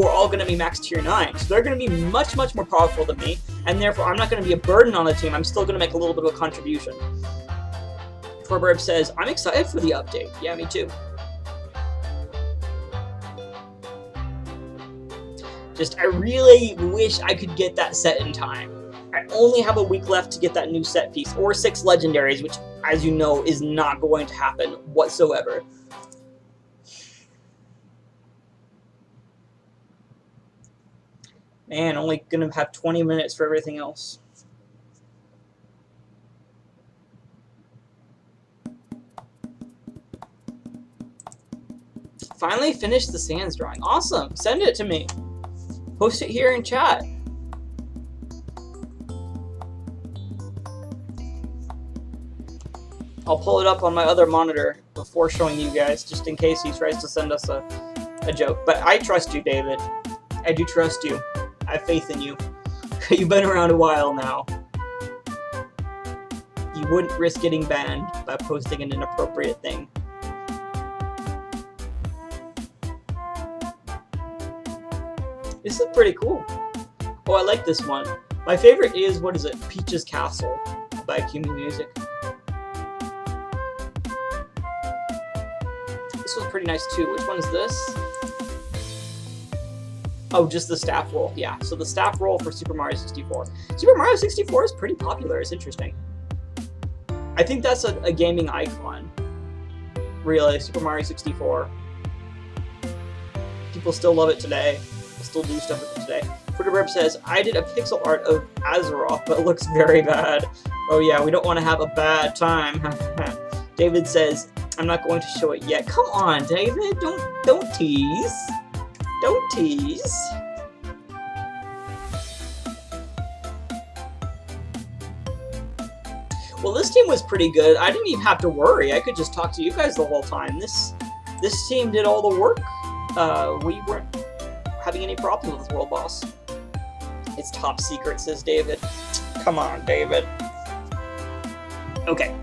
all going to be max tier 9. So they're going to be much, much more powerful than me, and therefore I'm not going to be a burden on the team. I'm still going to make a little bit of a contribution. Torburb says, I'm excited for the update. Yeah, me too. Just, I really wish I could get that set in time. I only have a week left to get that new set piece, or 6 legendaries, which, as you know, is not going to happen whatsoever. Man, only gonna have 20 minutes for everything else. Finally finished the Sans drawing. Awesome! Send it to me. Post it here in chat. I'll pull it up on my other monitor before showing you guys, just in case he tries to send us a joke. But I trust you, David. I do trust you. I have faith in you. You've been around a while now. You wouldn't risk getting banned by posting an inappropriate thing. This is pretty cool. Oh, I like this one. My favorite is, what is it? Peach's Castle by Kimi Music. This was pretty nice too. Which one is this? Oh, just the staff roll. Yeah, so the staff roll for Super Mario 64. Super Mario 64 is pretty popular. It's interesting. I think that's a gaming icon. Really, Super Mario 64. People still love it today. People still do stuff with it today. Twitterburb says, I did a pixel art of Azeroth, but it looks very bad. Oh yeah, we don't want to have a bad time. David says, I'm not going to show it yet. Come on, David, don't tease. Don't tease. Well, this team was pretty good. I didn't even have to worry. I could just talk to you guys the whole time. This team did all the work. We weren't having any problems with World Boss. It's top secret, says David. Come on, David. Okay.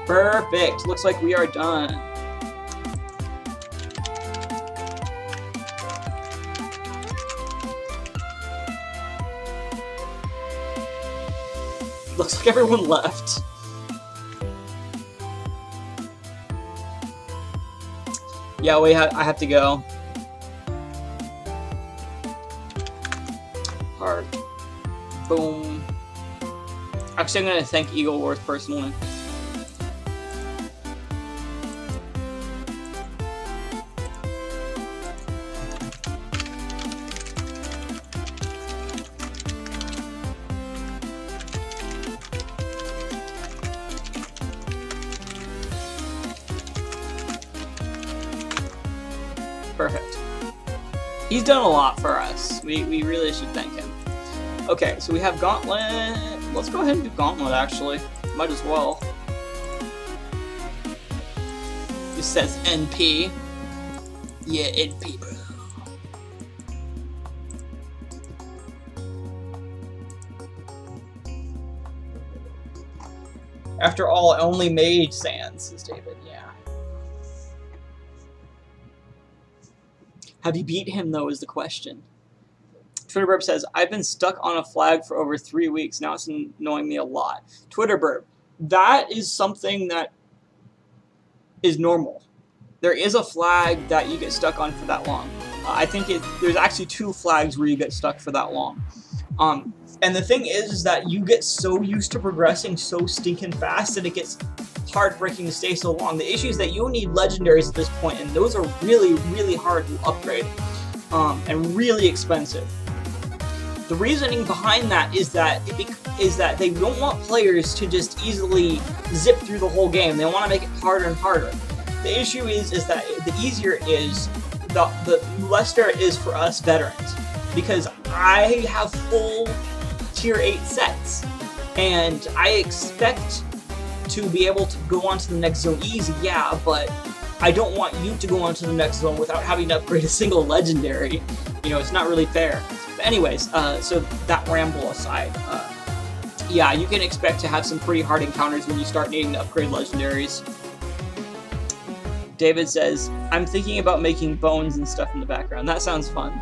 Perfect. Looks like we are done. Looks like everyone left. Yeah, I have to go. Hard. Boom. Actually, I'm gonna thank Eagleworth personally. Perfect. He's done a lot for us. We really should thank him. Okay, so we have Gauntlet. Let's go ahead and do Gauntlet, actually. Might as well. This says NP. Yeah, NP, bro. After all, I only made Sans, says David. Yeah. Have you beat him, though, is the question. Twitterburb says, I've been stuck on a flag for over 3 weeks. Now it's annoying me a lot. Twitterburb, that is something that is normal. There is a flag that you get stuck on for that long. I think there's actually 2 flags where you get stuck for that long. And the thing is that you get so used to progressing so stinking fast that it gets heartbreaking to stay so long. The issue is that you need legendaries at this point, and those are really, really hard to upgrade, and really expensive. The reasoning behind that is that they don't want players to just easily zip through the whole game. They want to make it harder and harder. The issue is that the easier it is, the Lester is for us veterans, because I have full tier 8 sets, and I expect to be able to go on to the next zone easy, yeah, but I don't want you to go on to the next zone without having to upgrade a single legendary. You know, it's not really fair. But anyways, so that ramble aside, yeah, you can expect to have some pretty hard encounters when you start needing to upgrade legendaries. David says, I'm thinking about making bones and stuff in the background. That sounds fun.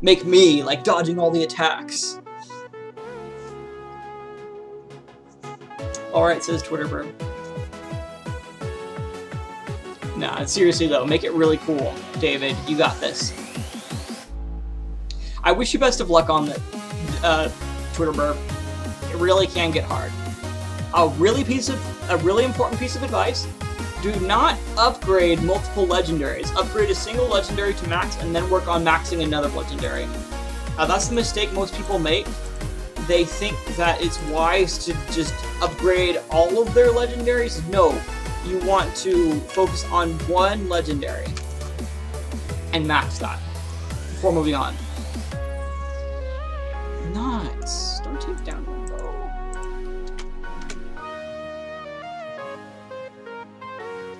Make me, like, dodging all the attacks. Alright, says Twitterbird. Nah, seriously though, make it really cool. David, you got this. I wish you best of luck on the Twitterbird. It really can get hard. A really important piece of advice: do not upgrade multiple legendaries. Upgrade a single legendary to max and then work on maxing another legendary. That's the mistake most people make. They think that it's wise to just upgrade all of their legendaries. No, you want to focus on one legendary and max that before moving on. Nuts. Don't take down the bow.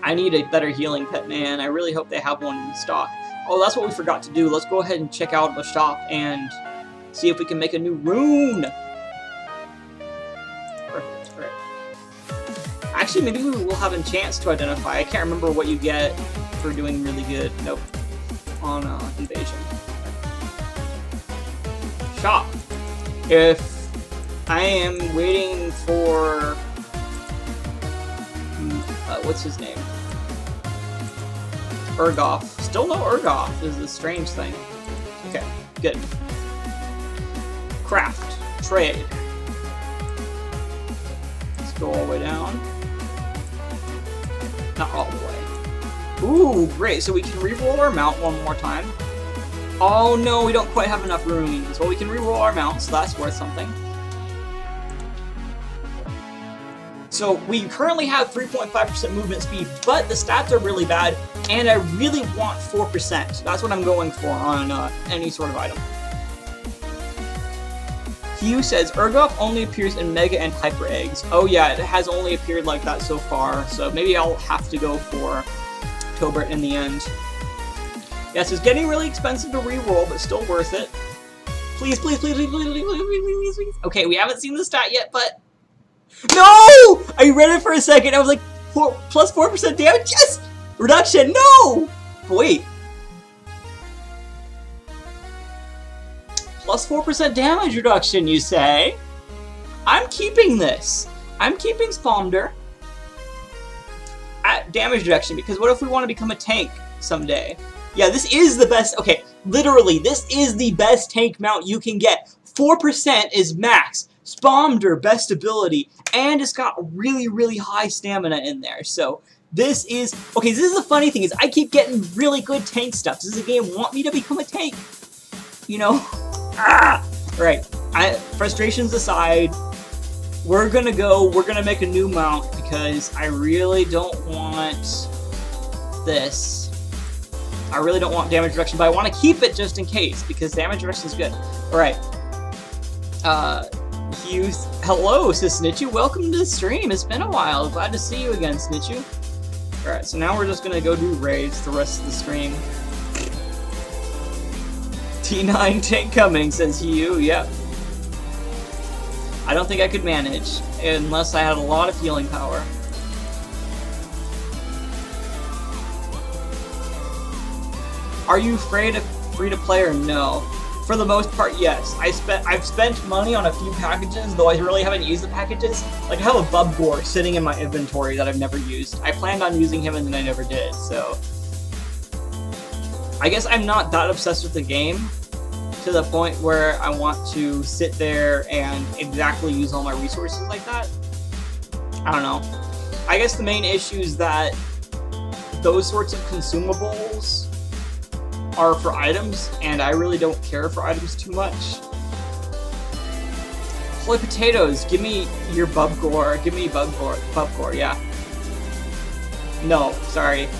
I need a better healing pet, man. I really hope they have one in stock. Oh, that's what we forgot to do. Let's go ahead and check out the shop and see if we can make a new rune. Perfect. Alright. Actually, maybe we will have a chance to identify. I can't remember what you get for doing really good. Nope. On invasion. Shop. If I am waiting for what's his name? Urgoff. Still no Urgoff. This is a strange thing. Okay, good. Craft. Trade. Let's go all the way down. Not all the way. Ooh, great. So we can reroll our mount one more time. Oh no, we don't quite have enough runes. Well, we can reroll our mount, so that's worth something. So we currently have 3.5% movement speed, but the stats are really bad, and I really want 4%. So that's what I'm going for on any sort of item. Hugh says, Urgoff only appears in Mega and Hyper Eggs. Oh yeah, it has only appeared like that so far, so maybe I'll have to go for Tobert in the end. Yes, it's getting really expensive to reroll, but still worth it. Please, please, please, please, please, please, please, please. Okay, we haven't seen the stat yet, but... No! I read it for a second, I was like, plus 4% damage? Yes! Reduction, no! But wait. Plus 4% damage reduction, you say? I'm keeping this. I'm keeping Spomder at damage reduction, because what if we want to become a tank someday? Yeah, this is the best. Okay, literally, this is the best tank mount you can get. 4% is max. Spomder, best ability, and it's got really, really high stamina in there. So this is okay. This is the funny thing is I keep getting really good tank stuff. Does the game want me to become a tank? You know, right. Frustrations aside, we're gonna make a new mount because I really don't want this. I really don't want damage reduction, but I want to keep it just in case, because damage reduction is good. Alright. Hugh, hello, says Snitchu. Welcome to the stream. It's been a while. Glad to see you again, Snitchu. Alright, so now we're just gonna go do raids the rest of the stream. T9 tank coming, says Hugh. Yep. I don't think I could manage, unless I had a lot of healing power. Are you afraid of free-to-play or no? For the most part, yes. I've spent money on a few packages, though I really haven't used the packages. Like, I have a Bubgor sitting in my inventory that I've never used. I planned on using him and then I never did, so... I guess I'm not that obsessed with the game to the point where I want to sit there and exactly use all my resources like that. I don't know. I guess the main issue is that those sorts of consumables are for items, and I really don't care for items too much. Holy potatoes, give me your Bubgor. Give me Bubgor, yeah. No, sorry.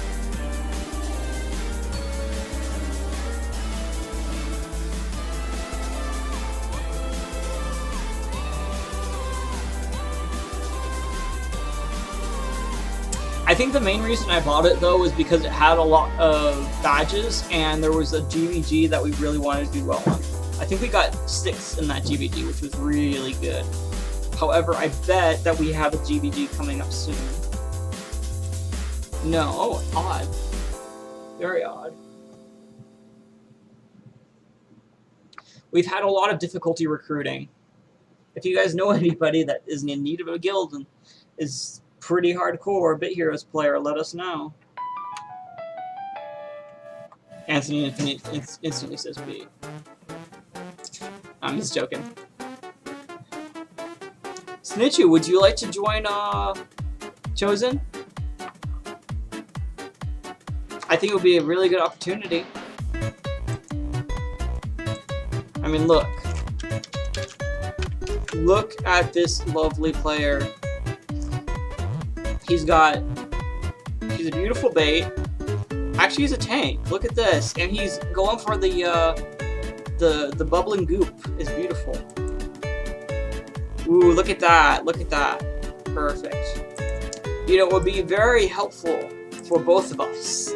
think the main reason I bought it, though, was because it had a lot of badges, and there was a GVG that we really wanted to do well on. I think we got 6 in that GVG, which was really good. However, I bet that we have a GVG coming up soon. No, oh, odd. Very odd. We've had a lot of difficulty recruiting. If you guys know anybody that is in need of a guild and is pretty hardcore Bit Heroes player, let us know. Anthony instantly says B. I'm just joking. Snitchu, would you like to join Chosen? I think it would be a really good opportunity. I mean, look. Look at this lovely player. He's a beautiful bait. Actually, he's a tank. Look at this, and he's going for the bubbling goop. Is beautiful. Ooh, look at that! Look at that! Perfect. You know, it would be very helpful for both of us.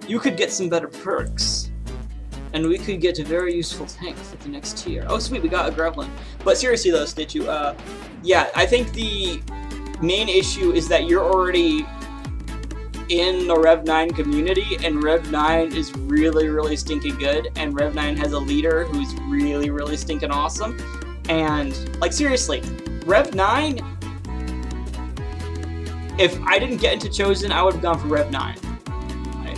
You could get some better perks, and we could get a very useful tank for the next tier. Oh, sweet, we got a Gremlin. But seriously, though, Snitchu, yeah, I think the main issue is that you're already in the Rev 9 community, and Rev 9 is really, really stinking good, and Rev 9 has a leader who's really, really stinking awesome, and, like, seriously, Rev 9, if I didn't get into Chosen, I would have gone for Rev 9. Like,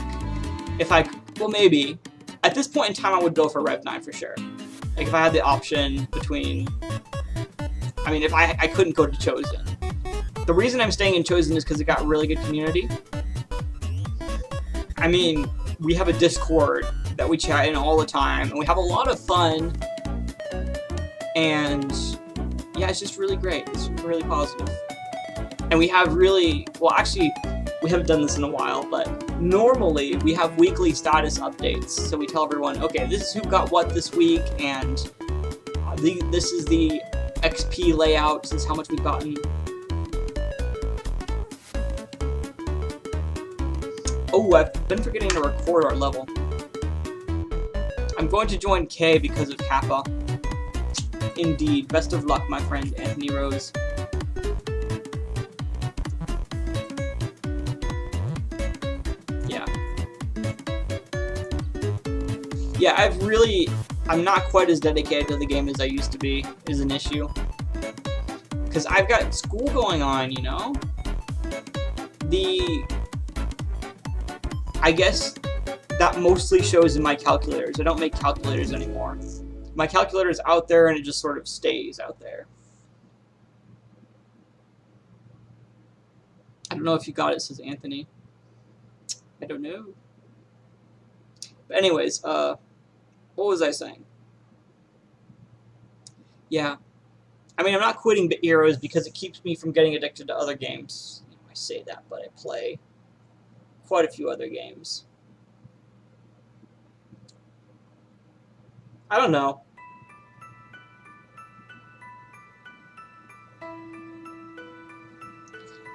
if I, well, maybe. At this point in time, I would go for Rev 9 for sure. Like, if I had the option between, I mean, if I couldn't go to Chosen. The reason I'm staying in Chosen is because it got really good community. I mean, we have a Discord that we chat in all the time, and we have a lot of fun, and yeah, it's just really great. It's really positive. And we have really, well, actually, we haven't done this in a while, but normally we have weekly status updates. So we tell everyone, okay, this is who got what this week, and this is the XP layout, this is how much we've gotten. Oh, I've been forgetting to record our level. I'm going to join K because of Kappa. Indeed. Best of luck, my friend Anthony Rose. Yeah. Yeah, I'm not quite as dedicated to the game as I used to be, is an issue. Because I've got school going on, you know? I guess that mostly shows in my calculators. I don't make calculators anymore. My calculator's out there and it just sort of stays out there. I don't know if you got it, says Anthony. I don't know. But anyways, what was I saying? Yeah. I mean, I'm not quitting Bit Heroes because it keeps me from getting addicted to other games. I say that, but I play quite a few other games. I don't know.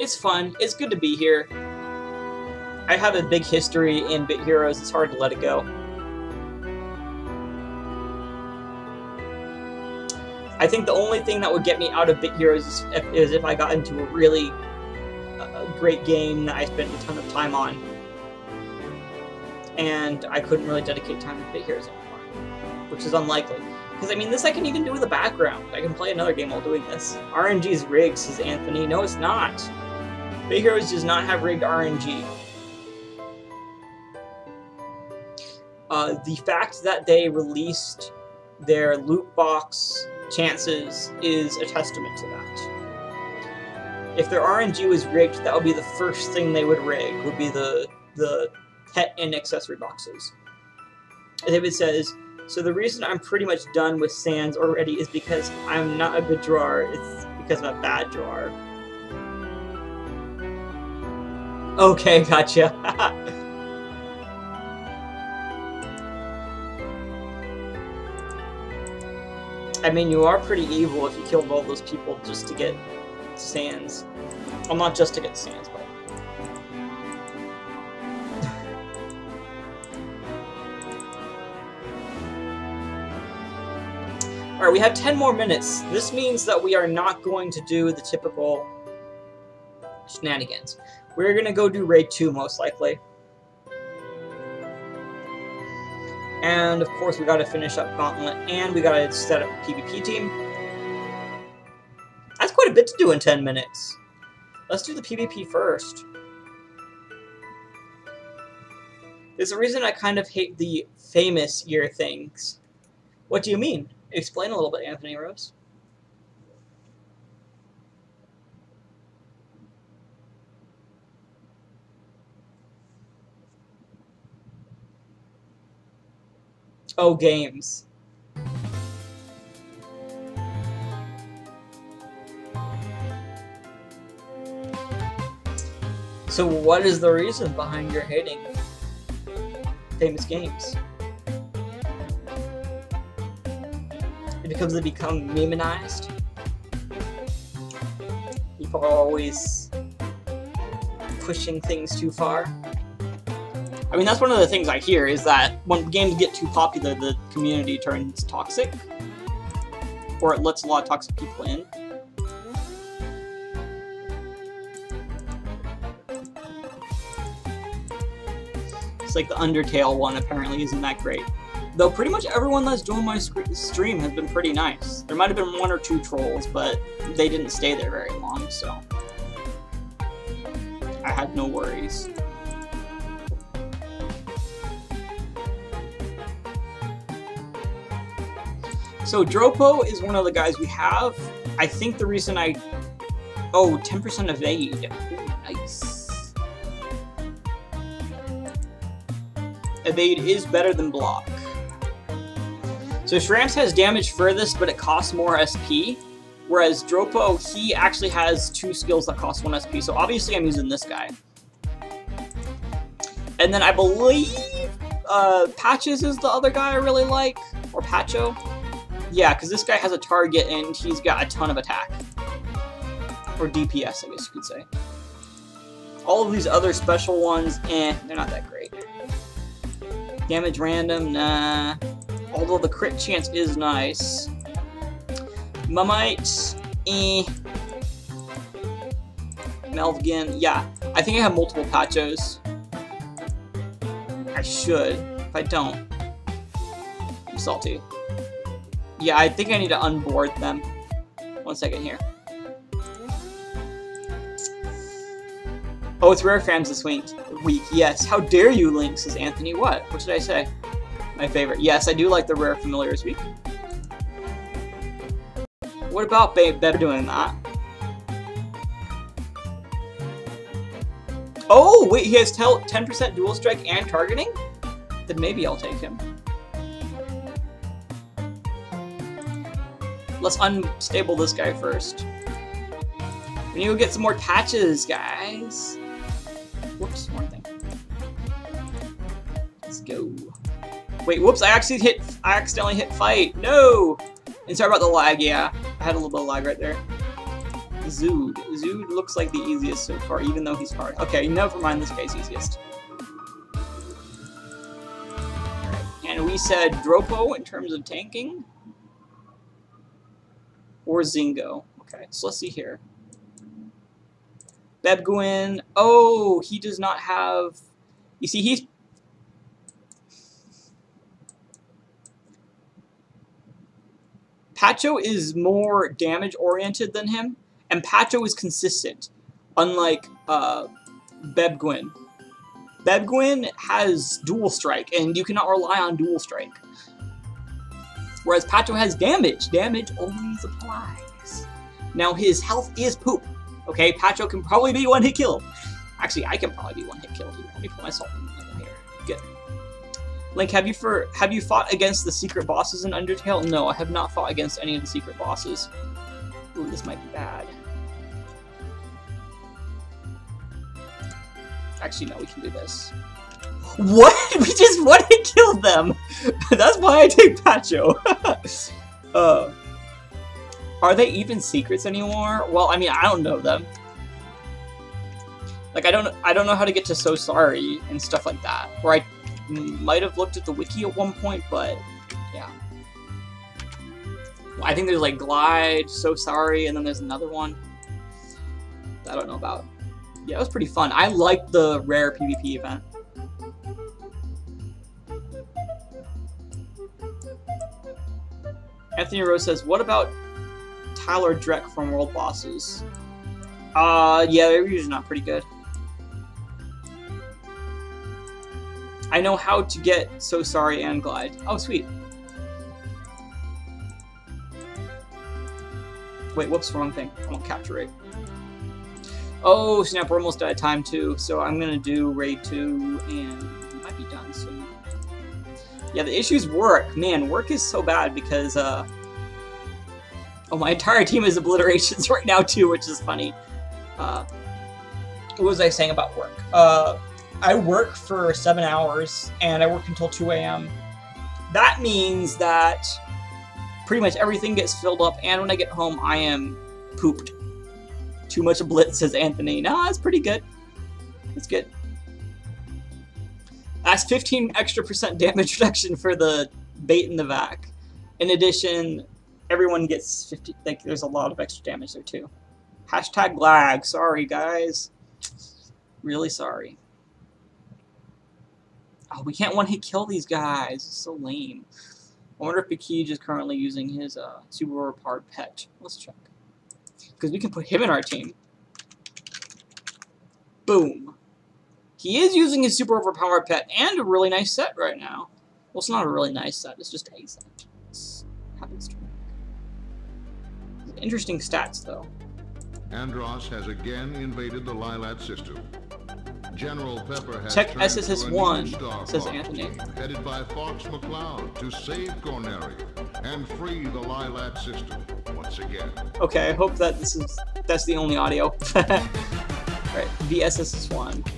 It's fun. It's good to be here. I have a big history in Bit Heroes. It's hard to let it go. I think the only thing that would get me out of Bit Heroes is if I got into a really great game that I spent a ton of time on, and I couldn't really dedicate time to Bit Heroes anymore, which is unlikely. Because, I mean, this I can even do in the background. I can play another game while doing this. RNG is rigged, says Anthony. No, it's not. Bit Heroes does not have rigged RNG. The fact that they released their loot box chances is a testament to that. If their RNG was rigged, that would be the first thing they would rig, would be the pet and accessory boxes. David says, so the reason I'm pretty much done with Sans already is because I'm not a good drawer, it's because I'm a bad drawer. Okay, gotcha. I mean, you are pretty evil if you killed all those people just to get Sans. Well, not just to get Sans, but Alright, we have 10 more minutes. This means that we are not going to do the typical shenanigans. We're gonna go do Raid 2, most likely. And, of course, we gotta finish up Gauntlet, and we gotta set up a PvP team. That's quite a bit to do in 10 minutes. Let's do the PvP first. There's a reason I kind of hate the famous year things. What do you mean? Explain a little bit, Anthony Rose. Oh, games. So what is the reason behind your hating famous games? Because they become memeized? People are always pushing things too far? I mean, that's one of the things I hear, is that when games get too popular, the community turns toxic. Or it lets a lot of toxic people in. It's like the Undertale one apparently isn't that great. Though pretty much everyone that's joined my stream has been pretty nice. There might have been 1 or 2 trolls, but they didn't stay there very long, so I had no worries. So Dropo is one of the guys we have. I think the reason I... Oh, 10% evade. Ooh, nice. Evade is better than block. So Shramps has damage furthest, but it costs more SP. Whereas Dropo, he actually has 2 skills that cost 1 SP. So obviously I'm using this guy. And then I believe Patches is the other guy I really like. Or Pacho. Yeah, because this guy has a target and he's got a ton of attack. Or DPS, I guess you could say. All of these other special ones, they're not that great. Damage random, nah. Although the crit chance is nice. Mumite, Melvgin, yeah. I think I have multiple Pachos. I should. If I don't, I'm salty. Yeah, I think I need to unboard them. 1 second here. Oh, it's rare fams this week. Yes. How dare you, Link, says Anthony. What? What should I say? My favorite. Yes, I do like the rare familiars week. What about Beb doing that? Oh, wait, he has 10% dual strike and targeting? Then maybe I'll take him. Let's unstable this guy first. We need to go get some more patches, guys. Whoops, one thing. Let's go. Wait, whoops, I accidentally hit fight. No! And sorry about the lag, yeah. I had a little bit of lag right there. Zood. Zood looks like the easiest so far, even though he's hard. Okay, never mind, this guy's easiest. Alright, and we said Dropo in terms of tanking. Or Zingo. Okay, so let's see here. Bebguin. Oh, he does not have... You see, he's... Pacho is more damage-oriented than him, and Pacho is consistent, unlike Bebguin. Bebguin has dual strike, and you cannot rely on dual strike. Whereas Pacho has damage. Damage always applies. Now, his health is poop. Okay, Pacho can probably be one-hit killed. Actually, I can probably be one-hit killed. Let me put myself in the middle here. Good. Link, have you fought against the secret bosses in Undertale? No, I have not fought against any of the secret bosses. Ooh, this might be bad. Actually, no, we can do this. What? We just one-hit killed them! That's why I take Pacho. Are they even secrets anymore? Well, I mean, I don't know them. Like, I don't know how to get to So Sorry and stuff like that. Or I might have looked at the wiki at one point, but yeah. I think there's like Glide, So Sorry, and then there's another one I don't know about. Yeah, it was pretty fun. I liked the rare PvP event. Anthony Rose says, what about Tyler Drek from World Bosses? Yeah, they're usually not pretty good. I know how to get So Sorry and Glide. Oh, sweet. Wait, whoops, wrong thing. I won't capture Raid. Oh, snap, we're almost out of time, too. So I'm gonna do Raid 2, and we might be done soon. Yeah, the issue's work. Man, work is so bad because, oh, my entire team is obliterations right now, too, which is funny. What was I saying about work? I work for 7 hours, and I work until 2 a.m. That means that pretty much everything gets filled up, and when I get home, I am pooped. Too much blitz, says Anthony. No, that's pretty good. That's good. That's 15 extra % damage reduction for the bait in the vac. In addition, everyone gets 50. Like, there's a lot of extra damage there too. Hashtag lag. Sorry, guys. Really sorry. Oh, we can't one-hit kill these guys. It's so lame. I wonder if Bakij is currently using his super overpowered pet. Let's check. Because we can put him in our team. Boom. He is using his super overpowered pet and a really nice set right now. Well, it's not a really nice set. It's just a set. It happens to be. Interesting stats, though. Andross has again invaded the Lylat system. General Pepper has check turned SSS1, to a new Star says Fox Anthony. team, headed by Fox McCloud to save Corneria and free the Lylat system once again. Okay, I hope that that's the only audio. Right, the SSS1.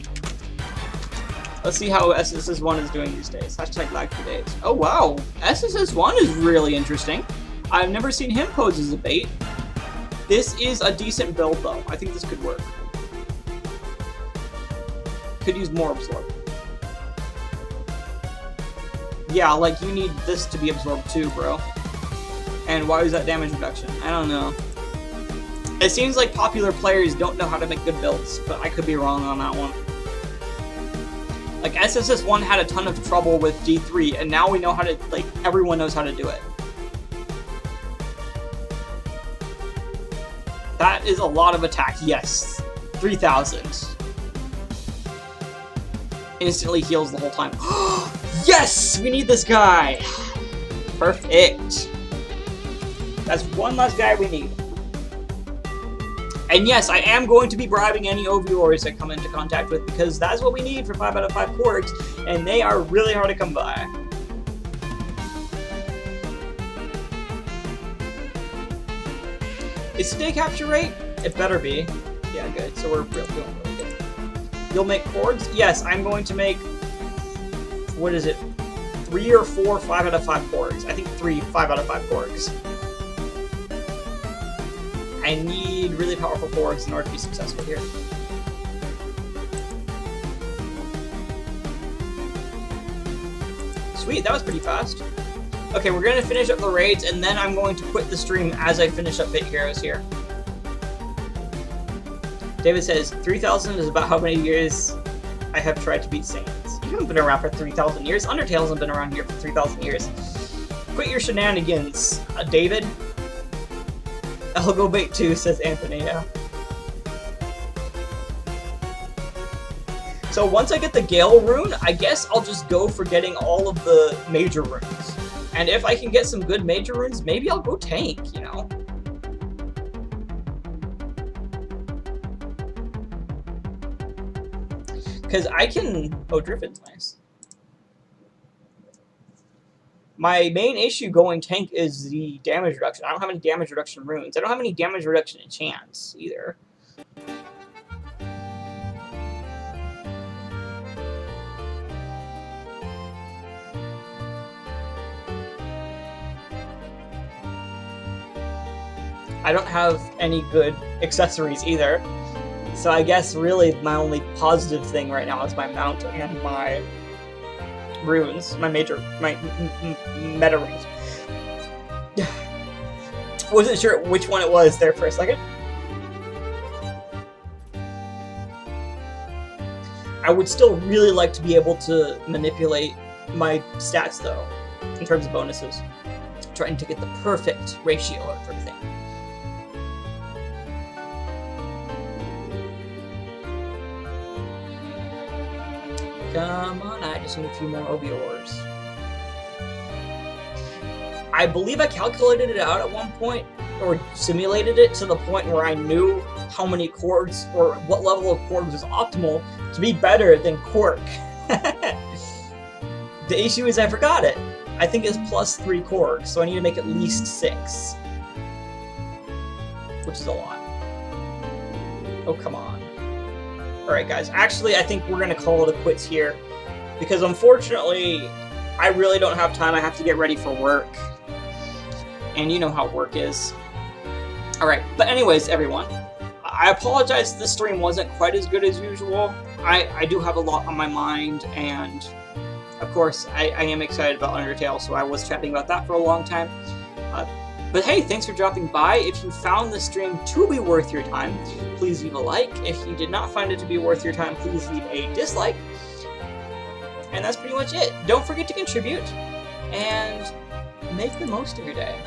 Let's see how SSS1 is doing these days. Hashtag lag for days. Oh wow, SSS1 is really interesting. I've never seen him pose as a bait. This is a decent build though. I think this could work. Could use more absorb. Yeah, like you need this to be absorbed too, bro. And why is that damage reduction? I don't know. It seems like popular players don't know how to make good builds, but I could be wrong on that one. Like SSS1 had a ton of trouble with D3, and now we know how to, like, everyone knows how to do it. That is a lot of attack, yes. 3,000. Instantly heals the whole time. Yes! We need this guy! Perfect. That's one less guy we need. And yes, I am going to be bribing any OVOers I come into contact with, because that's what we need for 5 out of 5 Korgs, and they are really hard to come by. Is today capture rate? It better be. Yeah, good. So we're doing really good. You'll make Korgs? Yes, I'm going to make, what is it, 3 or 4 5 out of 5 Korgs. I think 3 5 out of 5 Korgs. I need really powerful Korgs in order to be successful here. Sweet, that was pretty fast. Okay, we're going to finish up the raids, and then I'm going to quit the stream as I finish up Bit Heroes here. David says, 3,000 is about how many years I have tried to beat Saiyans. You haven't been around for 3,000 years. Undertale hasn't been around here for 3,000 years. Quit your shenanigans, David. I'll go bait too, says Anthony, yeah. So once I get the Gale rune, I guess I'll just go for getting all of the major runes. And if I can get some good major runes, maybe I'll go tank, you know? Because I can... Oh, Driffin's nice. My main issue going tank is the damage reduction. I don't have any damage reduction runes. I don't have any damage reduction enchants either. I don't have any good accessories either. So I guess really my only positive thing right now is my mount and my runes, my meta runes. wasn't sure which one it was there for a second. I would still really like to be able to manipulate my stats, though, in terms of bonuses. Trying to get the perfect ratio of everything. Come on, I just need a few more Obiors. I believe I calculated it out at one point, or simulated it to the point where I knew how many chords, or what level of chords was optimal to be better than Quark. The issue is I forgot it. I think it's plus 3 chords, so I need to make at least 6. Which is a lot. Oh, come on. Alright guys, actually I think we're going to call it quits here, because unfortunately I really don't have time. I have to get ready for work, and you know how work is. Alright, but anyways everyone, I apologize this stream wasn't quite as good as usual. I do have a lot on my mind, and of course I am excited about Undertale, so I was chatting about that for a long time. But hey, thanks for dropping by. If you found this stream to be worth your time, please leave a like. If you did not find it to be worth your time, please leave a dislike. And that's pretty much it. Don't forget to contribute, and make the most of your day.